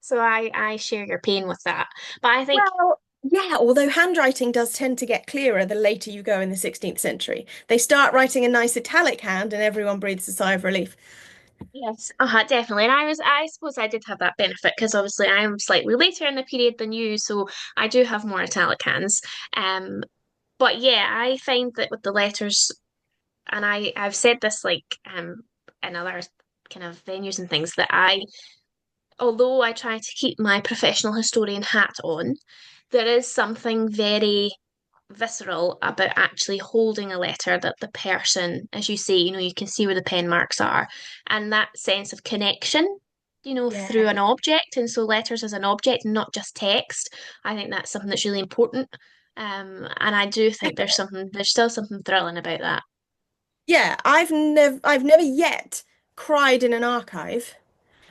So I share your pain with that. But I think Well, yeah, although handwriting does tend to get clearer the later you go in the 16th century. They start writing a nice italic hand and everyone breathes a sigh of relief. yes, definitely. And I suppose I did have that benefit because obviously I'm slightly later in the period than you, so I do have more italic hands. Um, but yeah, I find that with the letters, and I've said this like in other kind of venues and things that although I try to keep my professional historian hat on, there is something very visceral about actually holding a letter that the person, as you say, you can see where the pen marks are, and that sense of connection, Yeah. through an object. And so letters as an object, not just text. I think that's something that's really important. And I do think there's still something thrilling about that. Yeah, I've never yet cried in an archive.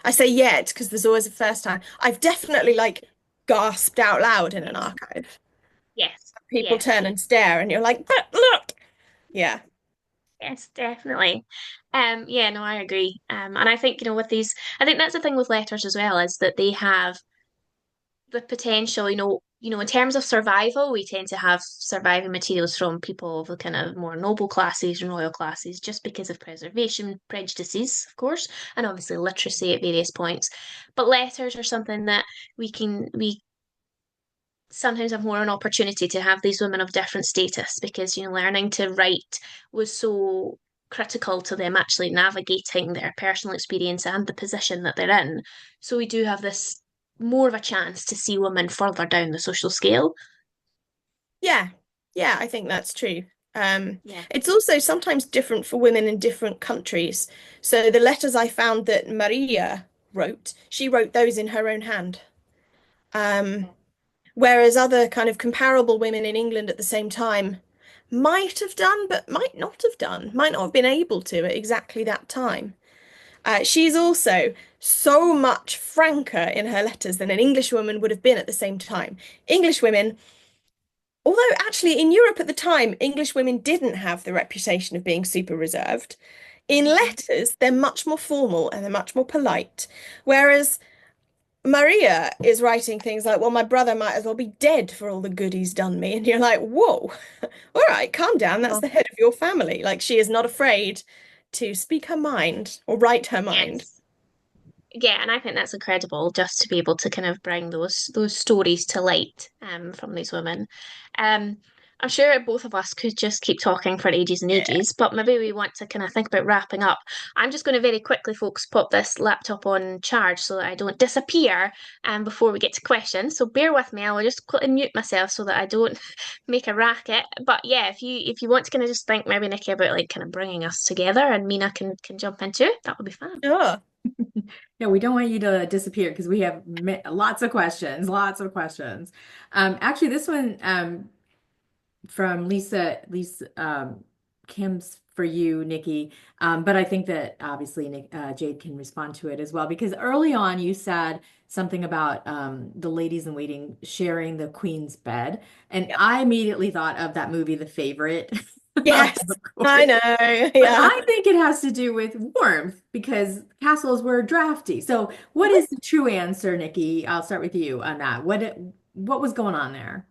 I say yet because there's always a first time. I've definitely like gasped out loud in an archive. Yes, People yes, turn and stare and you're like, but look. Yeah. yes, definitely. Yeah, no, I agree. And I think, with these, I think that's the thing with letters as well, is that they have the potential, in terms of survival, we tend to have surviving materials from people of the kind of more noble classes and royal classes, just because of preservation prejudices, of course, and obviously literacy at various points. But letters are something that we sometimes have more an opportunity to have these women of different status because, learning to write was so critical to them actually navigating their personal experience and the position that they're in. So we do have this more of a chance to see women further down the social scale. Yeah. Yeah, I think that's true. Um, Yeah. it's also sometimes different for women in different countries. So the letters I found that Maria wrote, she wrote those in her own hand. Um, Whereas other kind of comparable women in England at the same time might have done, but might not have done, might not have been able to at exactly that time. She's also so much franker in her letters than an English woman would have been at the same time. English women, although actually in Europe at the time, English women didn't have the reputation of being super reserved. In Mhm. letters, they're much more formal and they're much more polite. Whereas Maria is writing things like, well, my brother might as well be dead for all the good he's done me. And you're like, whoa, all right, calm down. That's Oh, the head of your family. Like, she is not afraid to speak her mind or write her mind. yes. Yeah, and I think that's incredible just to be able to kind of bring those stories to light from these women. Um, I'm sure both of us could just keep talking for ages and Yeah. ages, but maybe we want to kind of think about wrapping up. I'm just going to very quickly, folks, pop this laptop on charge so that I don't disappear before we get to questions. So bear with me. I'll just quickly mute myself so that I don't make a racket. But yeah, if you want to kind of just think maybe Nikki about like kind of bringing us together and Mina can jump into it, that would be fun. Sure. Yeah, we don't want you to disappear because we have lots of questions, lots of questions. Actually, this one from Lisa Kim's for you, Nikki. But I think that obviously Jade can respond to it as well because early on you said something about the ladies in waiting sharing the queen's bed, and Yep. I immediately thought of that movie, The Favorite. Yes, Of I course. know. But Yeah. I think it has to do with warmth because castles were drafty. So, what is the true answer, Nikki? I'll start with you on that. What was going on there?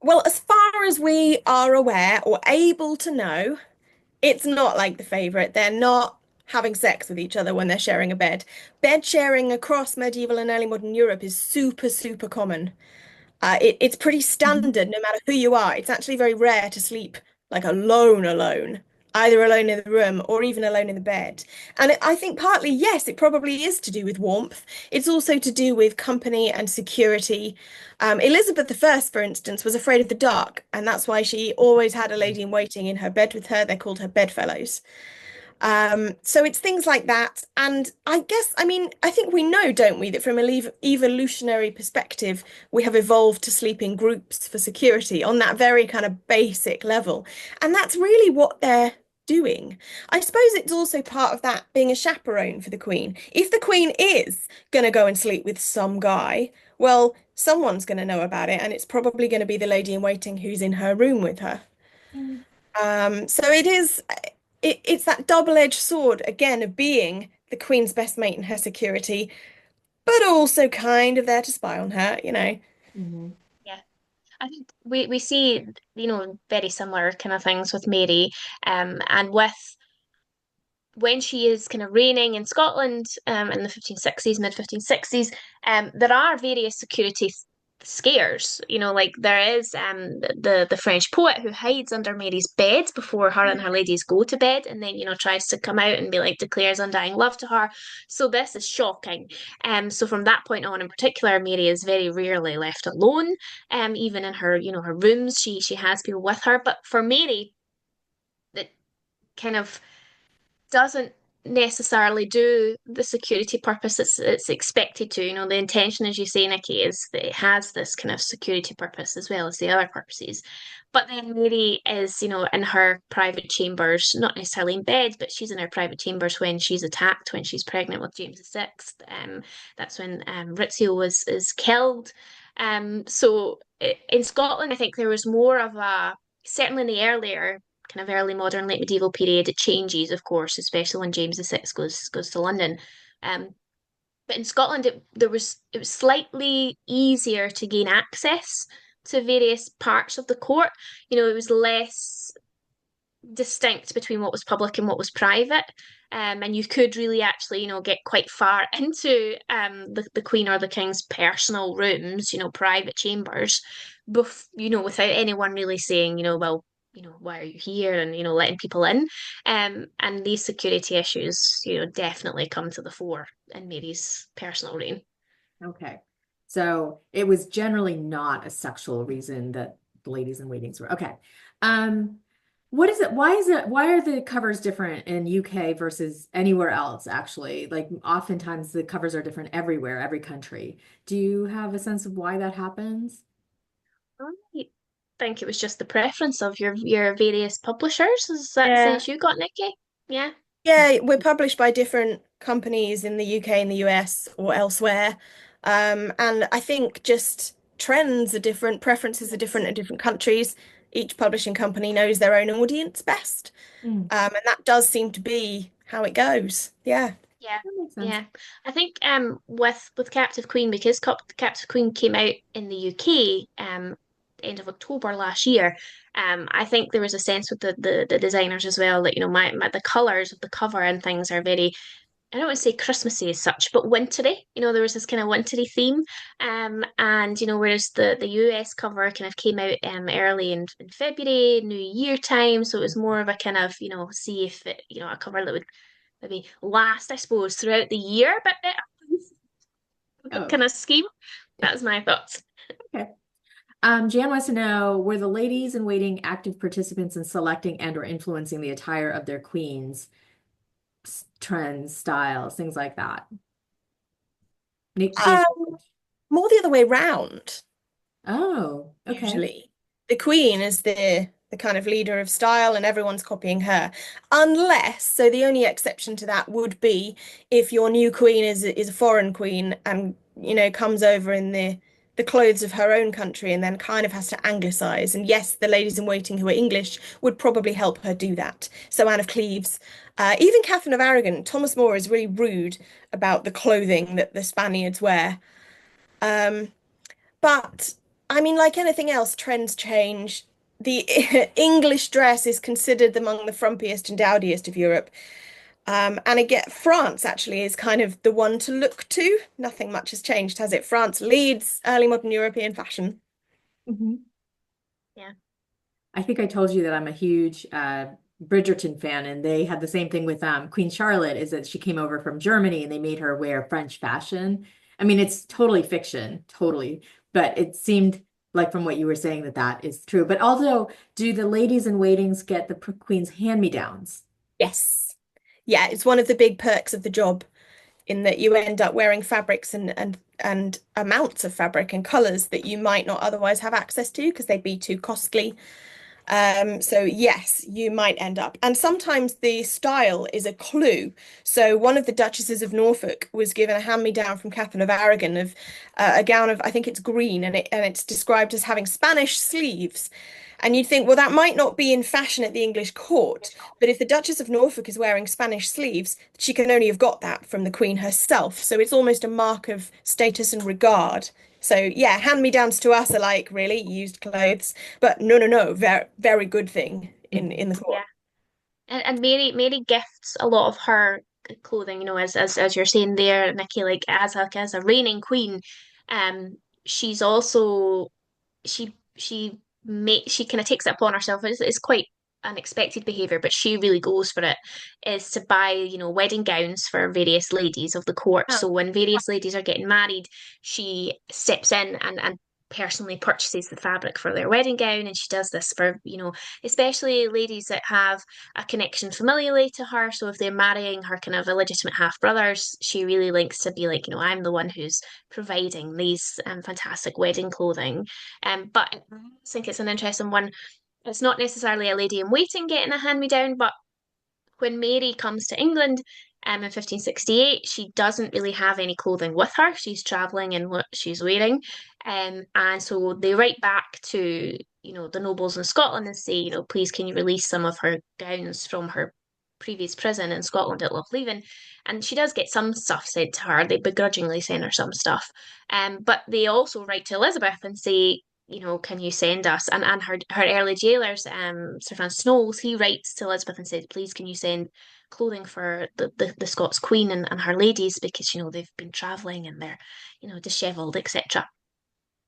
Well, as far as we are aware or able to know, it's not like the favorite. They're not having sex with each other when they're sharing a bed. Bed sharing across medieval and early modern Europe is super, super common. It's pretty Mhm. standard no matter who you are. It's actually very rare to sleep like alone, either alone in the room or even alone in the bed. And I think partly, yes, it probably is to do with warmth. It's also to do with company and security. Elizabeth I, for instance, was afraid of the dark, and that's why she always had a lady in waiting in her bed with her. They're called her bedfellows. So it's things like that. And I guess, I mean, I think we know, don't we, that from an evolutionary perspective, we have evolved to sleep in groups for security on that very kind of basic level. And that's really what they're doing. I suppose it's also part of that being a chaperone for the Queen. If the Queen is going to go and sleep with some guy, well, someone's going to know about it, and it's probably going to be the lady in waiting who's in her room with her. Mm. So it's that double-edged sword again of being the Queen's best mate and her security, but also kind of there to spy on her, you know. Mhm. Yeah. I think we see, very similar kind of things with Mary, and with when she is kind of reigning in Scotland in the 1560s, mid 1560s, there are various security scares. Like there is the French poet who hides under Mary's bed before her and her ladies go to bed, and then tries to come out and be like declares undying love to her. So this is shocking. So from that point on, in particular, Mary is very rarely left alone. Even in her her rooms, she has people with her. But for Mary, it kind of doesn't necessarily do the security purpose it's expected to. The intention, as you say, Nikki, is that it has this kind of security purpose as well as the other purposes. But then Mary is, in her private chambers, not necessarily in bed, but she's in her private chambers when she's attacked, when she's pregnant with James VI. That's when Rizzio is killed. So in Scotland, I think there was more of a, certainly in the earlier kind of early modern, late medieval period, it changes, of course, especially when James VI goes to London. Um, but in Scotland, it was slightly easier to gain access to various parts of the court. It was less distinct between what was public and what was private. And you could really actually, get quite far into the Queen or the King's personal rooms, private chambers, without anyone really saying, well, why are you here? And, letting people in. And these security issues, definitely come to the fore in Mary's personal reign. Okay. So it was generally not a sexual reason that the ladies in waitings were. Okay. Um, what is it? Why are the covers different in UK versus anywhere else, actually? Like oftentimes the covers are different everywhere, every country. Do you have a sense of why that happens? I think it was just the preference of your various publishers. Is that the Yeah. sense you got, Nikki? Yeah. Yeah, we're published by different companies in the UK and the US or elsewhere. And I think just trends are different, preferences are different in different countries. Each publishing company knows their own audience best. Mm, And that does seem to be how it goes. Yeah. Yeah, that makes sense. yeah. I think with Captive Queen, because Captive Queen came out in the UK end of October last year, I think there was a sense with the designers as well that my the colours of the cover and things are very, I don't want to say Christmassy as such, but wintry. There was this kind of wintry theme. And whereas the US cover kind of came out early in February, New Year time, so it was more of a kind of, see if it, a cover that would maybe last, I suppose, throughout the year, but Oh, kind of scheme. That's my thoughts. okay. Jan wants to know, were the ladies in waiting active participants in selecting and or influencing the attire of their queens, trends, styles, things like that? Nick, Jane. Um, More the other way round, Oh, okay. usually. The Queen is the kind of leader of style and everyone's copying her. Unless, so the only exception to that would be if your new queen is a foreign queen and, comes over in the the clothes of her own country and then kind of has to anglicize. And yes, the ladies in waiting who are English would probably help her do that. So Anne of Cleves, even Catherine of Aragon, Thomas More is really rude about the clothing that the Spaniards wear. Um, but I mean, like anything else, trends change. The English dress is considered among the frumpiest and dowdiest of Europe. And again, France actually is kind of the one to look to. Nothing much has changed, has it? France leads early modern European fashion. Mhm. Yeah. I think I told you that I'm a huge Bridgerton fan, and they had the same thing with Queen Charlotte, is that she came over from Germany and they made her wear French fashion. I mean, it's totally fiction, totally, but it seemed like from what you were saying that that is true. But also, do the ladies in waitings get the Queen's hand-me-downs? Yes. Yeah, it's one of the big perks of the job in that you end up wearing fabrics and amounts of fabric and colours that you might not otherwise have access to because they'd be too costly. So yes, you might end up. And sometimes the style is a clue. So one of the Duchesses of Norfolk was given a hand-me-down from Catherine of Aragon of a gown of, I think it's green, and it's described as having Spanish sleeves. And you'd think, well, that might not be in fashion at the English court, but if the Duchess of Norfolk is wearing Spanish sleeves, she can only have got that from the Queen herself. So it's almost a mark of status and regard. So yeah, hand-me-downs to us are like really used clothes, but no, very very good thing in the court. Yeah. And Mary gifts a lot of her clothing, as you're saying there, Nikki, like as a reigning queen, um, she's also she kind of takes it upon herself. It's quite unexpected behavior, but she really goes for it. Is to buy, wedding gowns for various ladies of the court. Oh, So when various ladies are getting married, she steps in and personally purchases the fabric for their wedding gown, and she does this for, especially ladies that have a connection familially to her. So if they're marrying her kind of illegitimate half brothers, she really likes to be like, I'm the one who's providing these fantastic wedding clothing. But I think it's an interesting one. It's not necessarily a lady in waiting getting a hand me down, but when Mary comes to England in 1568, she doesn't really have any clothing with her. She's traveling in what she's wearing. And so they write back to, the nobles in Scotland and say, please can you release some of her gowns from her previous prison in Scotland at Lochleven. And she does get some stuff sent to her. They begrudgingly send her some stuff. But they also write to Elizabeth and say, can you send us? And her early jailers, Sir Francis Knowles, he writes to Elizabeth and says, please, can you send clothing for the Scots Queen and her ladies because, they've been travelling and they're, dishevelled, etc.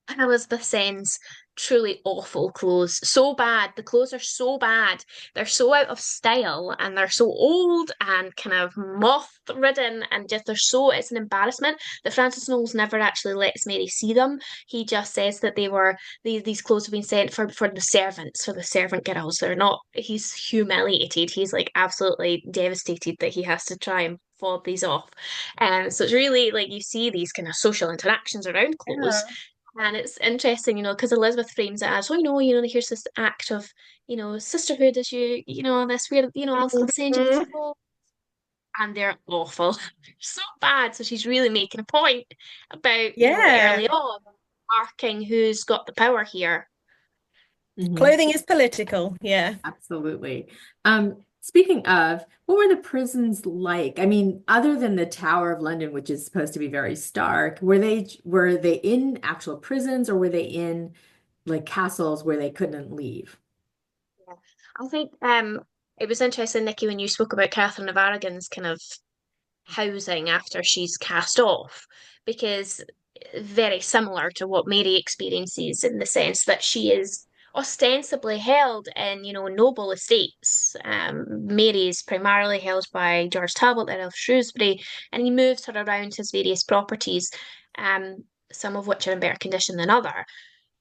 And Elizabeth sends truly awful clothes. So bad. The clothes are so bad. They're so out of style and they're so old and kind of moth-ridden and just it's an embarrassment that Francis Knowles never actually lets Mary see them. He just says that these clothes have been sent for the servants, for the servant girls. They're not, he's humiliated. He's like absolutely devastated that he has to try and fob these off. And so it's really like you see these kind of social interactions around clothes, yeah. and it's interesting, because Elizabeth frames it as, oh, here's this act of, sisterhood as this weird, I'll send you these Mhm. clothes. And they're awful. They're so bad. So she's really making a point about, Yeah. early on, marking who's got the power here. Mhm. Clothing is political. Yeah. Absolutely. Speaking of, what were the prisons like? I mean, other than the Tower of London, which is supposed to be very stark, were they in actual prisons or were they in like castles where they couldn't leave? Yeah. I think it was interesting, Nikki, when you spoke about Catherine of Aragon's kind of housing after she's cast off, because very similar to what Mary experiences in the sense that she is ostensibly held in, noble estates. Mary is primarily held by George Talbot, Earl of Shrewsbury, and he moves her around his various properties, some of which are in better condition than other.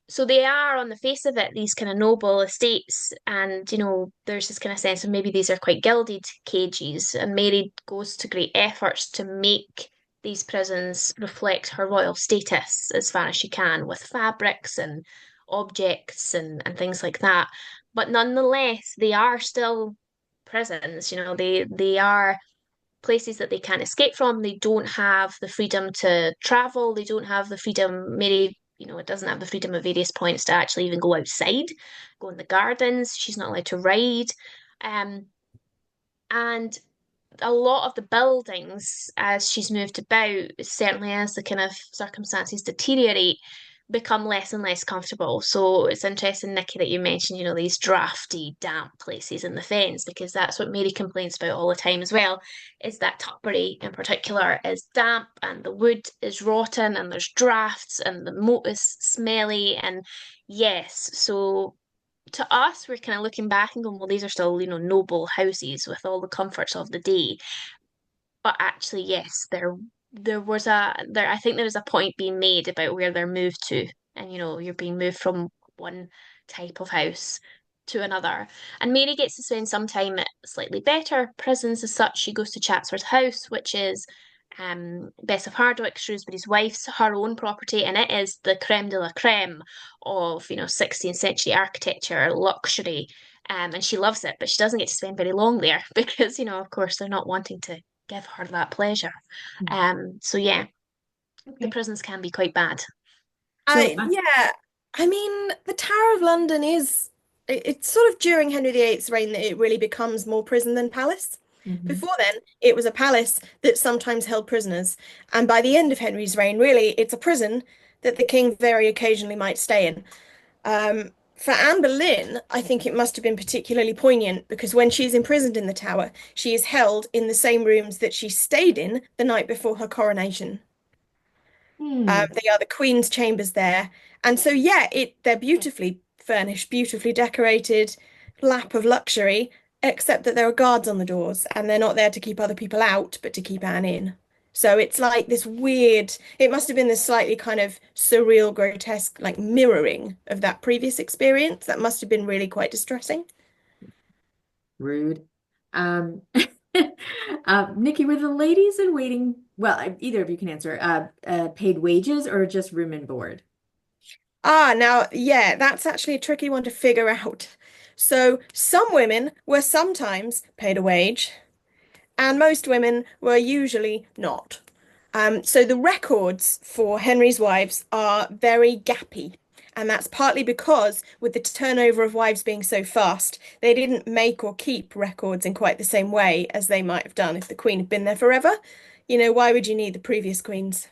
So they are, on the face of it, these kind of noble estates, and there's this kind of sense of maybe these are quite gilded cages, and Mary goes to great efforts to make these prisons reflect her royal status as far as she can, with fabrics and objects and things like that. But nonetheless, they are still prisons. They are places that they can't escape from. They don't have the freedom to travel. They don't have the freedom. Mary it doesn't have the freedom at various points to actually even go outside, go in the gardens. She's not allowed to ride. Um, and a lot of the buildings, as she's moved about, certainly as the kind of circumstances deteriorate, become less and less comfortable. So it's interesting, Nikki, that you mentioned, these drafty, damp places in the fens, because that's what Mary complains about all the time as well, is that Tutbury in particular is damp and the wood is rotten and there's drafts and the moat is smelly. And yes, so to us, we're kind of looking back and going, well, these are still, noble houses with all the comforts of the day. But actually, yes, I think there is a point being made about where they're moved to. And, you're being moved from one type of house to another. And Mary gets to spend some time at slightly better prisons as such. She goes to Chatsworth House, which is Bess of Hardwicke, Shrewsbury's wife's, her own property, and it is the creme de la creme of, 16th century architecture, luxury. And she loves it, but she doesn't get to spend very long there because, of course, they're not wanting to give her that pleasure. So yeah, the Okay. prisons can be quite bad. So, Yeah, I mean, the Tower of London it's sort of during Henry VIII's reign that it really becomes more prison than palace. mhm. Before then, it was a palace that sometimes held prisoners. And by the end of Henry's reign, really, it's a prison that the king very occasionally might stay in. For Anne Boleyn, I think it must have been particularly poignant because when she's imprisoned in the Tower, she is held in the same rooms that she stayed in the night before her coronation. Hmm. They are the Queen's chambers there. And so, yeah, they're beautifully furnished, beautifully decorated, lap of luxury, except that there are guards on the doors and they're not there to keep other people out, but to keep Anne in. So it's like this weird, it must have been this slightly kind of surreal, grotesque, like mirroring of that previous experience. That must have been really quite distressing. Rude. Um, Nikki, were the ladies in waiting, well, either of you can answer, paid wages or just room and board? Now, yeah, that's actually a tricky one to figure out. So some women were sometimes paid a wage, and most women were usually not. So the records for Henry's wives are very gappy. And that's partly because, with the turnover of wives being so fast, they didn't make or keep records in quite the same way as they might have done if the Queen had been there forever. Why would you need the previous Queen's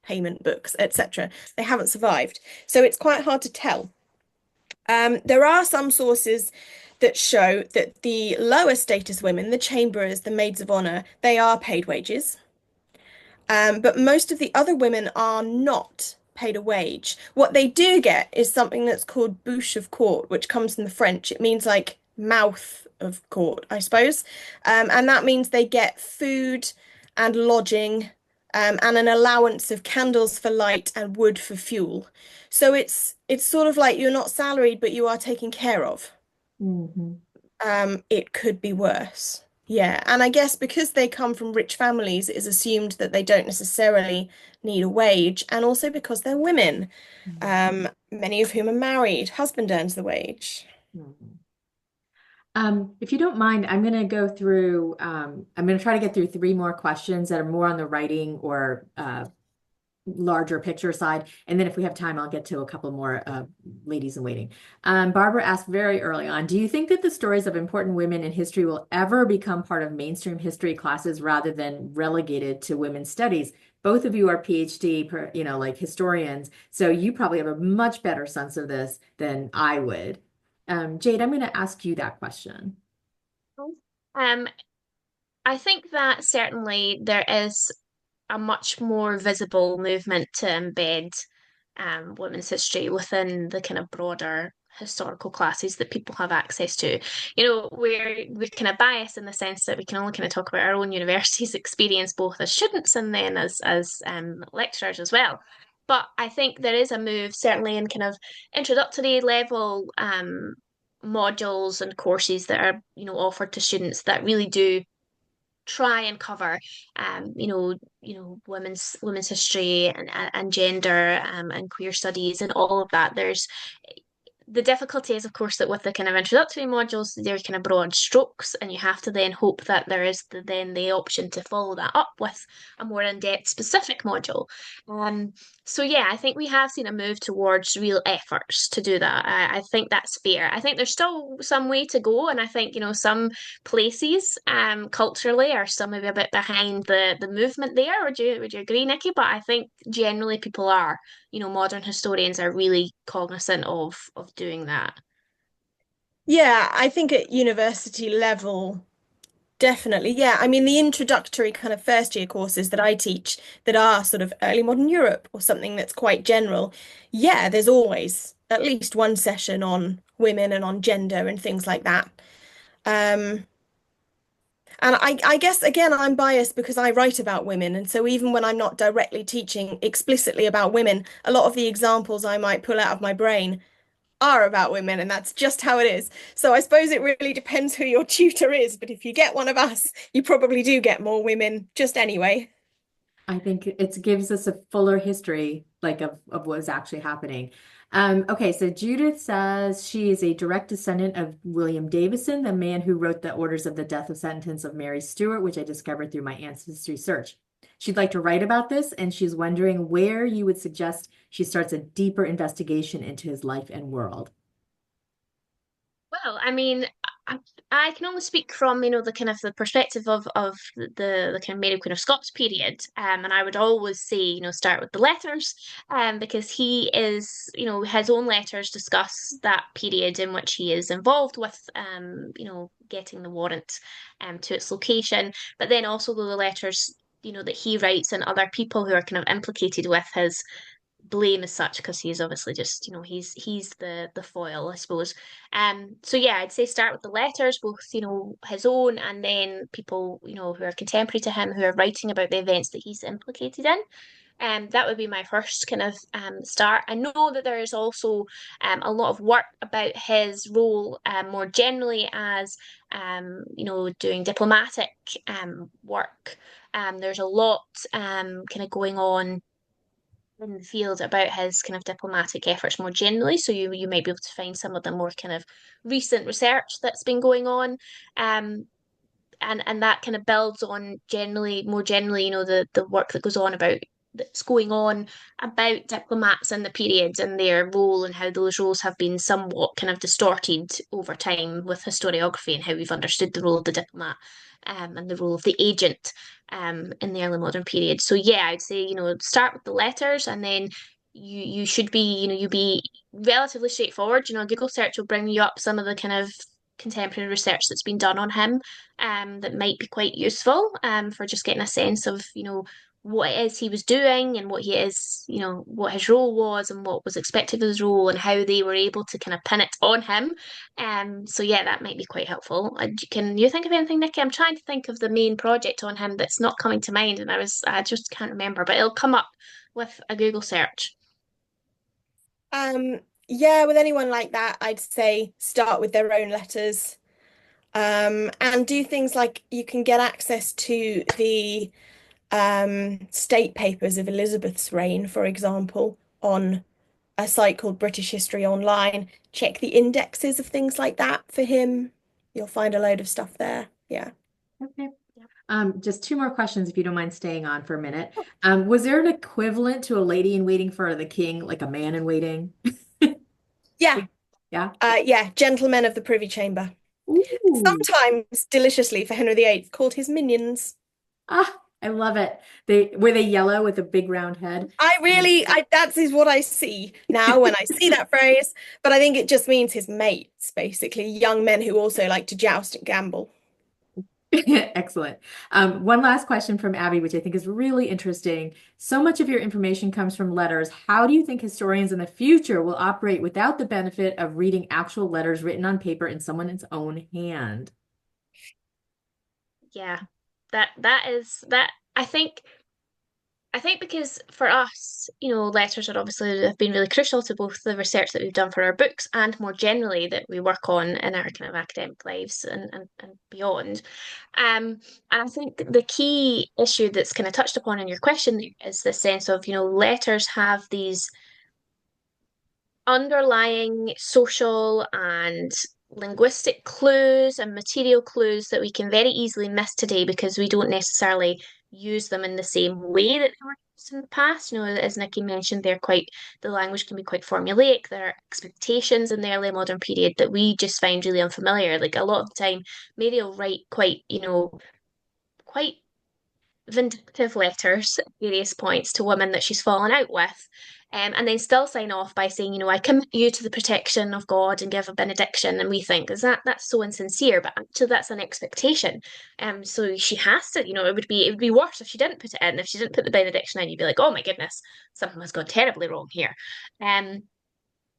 payment books, etc.? They haven't survived. So it's quite hard to tell. There are some sources that show that the lower status women, the chamberers, the maids of honor, they are paid wages. But most of the other women are not paid a wage. What they do get is something that's called bouche of court, which comes from the French. It means like mouth of court, I suppose. And that means they get food and lodging, and an allowance of candles for light and wood for fuel. So it's sort of like you're not salaried, but you are taken care of. Hmm. It could be worse. Yeah, and I guess because they come from rich families, it is assumed that they don't necessarily need a wage, and also because they're women, many of whom are married. Husband earns the wage. Mhm. If you don't mind, I'm going to go through, I'm going to try to get through three more questions that are more on the writing or larger picture side. And then if we have time, I'll get to a couple more ladies in waiting. Barbara asked very early on, do you think that the stories of important women in history will ever become part of mainstream history classes rather than relegated to women's studies? Both of you are PhD, like historians, so you probably have a much better sense of this than I would. Jade, I'm going to ask you that question. Um, I think that certainly there is a much more visible movement to embed women's history within the kind of broader historical classes that people have access to. We're kind of biased in the sense that we can only kind of talk about our own university's experience, both as students and then as lecturers as well. But I think there is a move, certainly in kind of introductory level modules and courses that are, offered to students that really do try and cover women's history and gender and queer studies and all of that. the difficulty is, of course, that with the kind of introductory modules, they're kind of broad strokes, and you have to then hope that there is then the option to follow that up with a more in-depth specific module. So yeah, I think we have seen a move towards real efforts to do that. I think that's fair. I think there's still some way to go, and I think, some places culturally are still maybe a bit behind the movement there. Would you agree, Nikki? But I think generally people are, modern historians are really cognizant of doing that. Yeah, I think at university level, definitely. Yeah, I mean, the introductory kind of first year courses that I teach that are sort of early modern Europe or something that's quite general, yeah, there's always at least one session on women and on gender and things like that. Um, and I guess, again, I'm biased because I write about women. And so even when I'm not directly teaching explicitly about women, a lot of the examples I might pull out of my brain are about women, and that's just how it is. So I suppose it really depends who your tutor is, but if you get one of us, you probably do get more women just anyway. I think it gives us a fuller history, like of what is actually happening. Okay, so Judith says she is a direct descendant of William Davison, the man who wrote the orders of the death of sentence of Mary Stuart, which I discovered through my ancestry search. She'd like to write about this, and she's wondering where you would suggest she starts a deeper investigation into his life and world. Well, I mean, I, I can only speak from, the kind of the perspective of the kind of Mary Queen of Scots period. And I would always say, start with the letters, because he is, his own letters discuss that period in which he is involved with, getting the warrant, to its location, but then also the letters, that he writes and other people who are kind of implicated with his blame as such, because he's obviously just, he's the foil, I suppose. So yeah, I'd say start with the letters, both, his own, and then people, who are contemporary to him, who are writing about the events that he's implicated in. That would be my first kind of start. I know that there is also a lot of work about his role, more generally, as doing diplomatic work. There's a lot kind of going on in the field about his kind of diplomatic efforts more generally. So you might be able to find some of the more kind of recent research that's been going on. And that kind of builds on more generally, the work that goes on about that's going on about diplomats in the period and their role, and how those roles have been somewhat kind of distorted over time with historiography, and how we've understood the role of the diplomat, and the role of the agent, in the early modern period. So yeah, I'd say, start with the letters, and then you should be, you be relatively straightforward. A Google search will bring you up some of the kind of contemporary research that's been done on him, that might be quite useful, for just getting a sense of, what it is he was doing, and what he is, what his role was, and what was expected of his role, and how they were able to kind of pin it on him. So yeah, that might be quite helpful. Can you think of anything, Nikki? I'm trying to think of the main project on him that's not coming to mind, and I just can't remember, but it'll come up with a Google search. Yeah, with anyone like that, I'd say start with their own letters. And do things like you can get access to the state papers of Elizabeth's reign, for example, on a site called British History Online. Check the indexes of things like that for him. You'll find a load of stuff there. Yeah. Okay. Just two more questions, if you don't mind staying on for a minute. Was there an equivalent to a lady in waiting for the king, like a man in waiting? Yeah. Yeah. Yeah. Gentlemen of the Privy Chamber. Ooh. Sometimes deliciously for Henry VIII, called his minions. Ah, I love it. Were they yellow with a big round head? That is what I see now when I see that phrase. But I think it just means his mates, basically, young men who also like to joust and gamble. Excellent. One last question from Abby, which I think is really interesting. So much of your information comes from letters. How do you think historians in the future will operate without the benefit of reading actual letters written on paper in someone's own hand? Yeah, that is that. I think because for us, letters are obviously have been really crucial to both the research that we've done for our books, and more generally that we work on in our kind of academic lives, and beyond. And I think the key issue that's kind of touched upon in your question is the sense of, letters have these underlying social and linguistic clues and material clues that we can very easily miss today because we don't necessarily use them in the same way that they were used in the past. You know, as Nikki mentioned, the language can be quite formulaic. There are expectations in the early modern period that we just find really unfamiliar. Like a lot of the time, Mary will write quite, quite vindictive letters at various points to women that she's fallen out with. And then still sign off by saying, I commit you to the protection of God and give a benediction. And we think, that's so insincere, but actually that's an expectation. So she has to, it would be worse if she didn't put it in. If she didn't put the benediction in, you'd be like, oh my goodness, something has gone terribly wrong here. Um,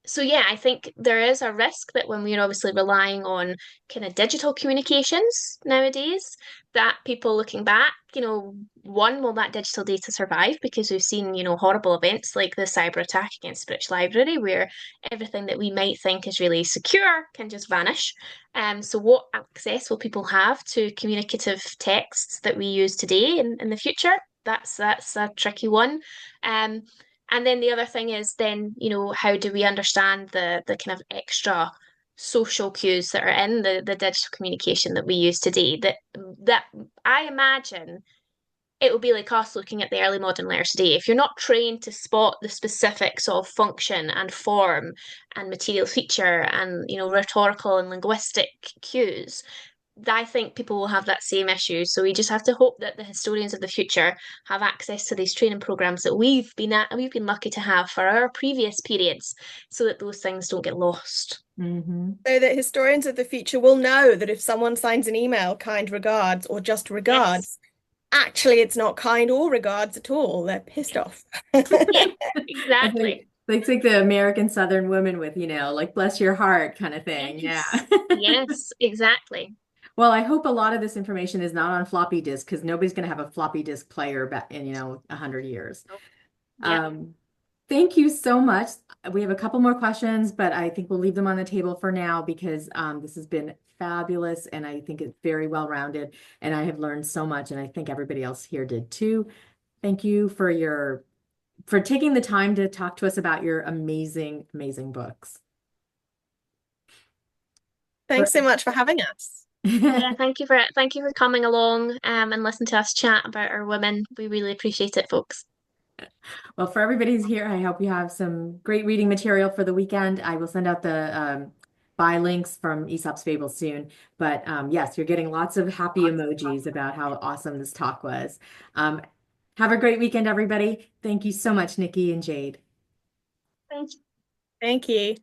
so yeah, I think there is a risk that when we're obviously relying on kind of digital communications nowadays, that people looking back, one, will that digital data survive? Because we've seen, horrible events like the cyber attack against the British Library, where everything that we might think is really secure can just vanish. So what access will people have to communicative texts that we use today in the future? That's a tricky one. Um, and then the other thing is then, how do we understand the kind of extra social cues that are in the digital communication that we use today that I imagine it will be like us looking at the early modern letters today. If you're not trained to spot the specifics of function and form and material feature and, rhetorical and linguistic cues, I think people will have that same issue. So we just have to hope that the historians of the future have access to these training programs that we've been lucky to have for our previous periods, so that those things don't get lost. Mm-hmm. So that historians of the future will know that if someone signs an email, kind regards, or just regards, actually it's not kind or regards at all. They're pissed off. Yes, exactly. It's like the American Southern woman with, like bless your heart kind of thing. Yeah. Yes, exactly. Well, I hope a lot of this information is not on floppy disk because nobody's going to have a floppy disk player back in, 100 years. Yeah. Thank you so much. We have a couple more questions, but I think we'll leave them on the table for now because this has been fabulous and I think it's very well-rounded and I have learned so much and I think everybody else here did too. Thank you for taking the time to talk to us about your amazing, amazing books. Thanks so much for having us. Yeah, thank you for coming along and listening to us chat about our women. We really appreciate it, folks. Well, for everybody who's here, I hope you have some great reading material for the weekend. I will send out the buy links from Aesop's Fables soon. But yes, you're getting lots of happy emojis about how awesome this talk was. Have a great weekend, everybody. Thank you so much, Nikki and Jade. Thank you. Thank you.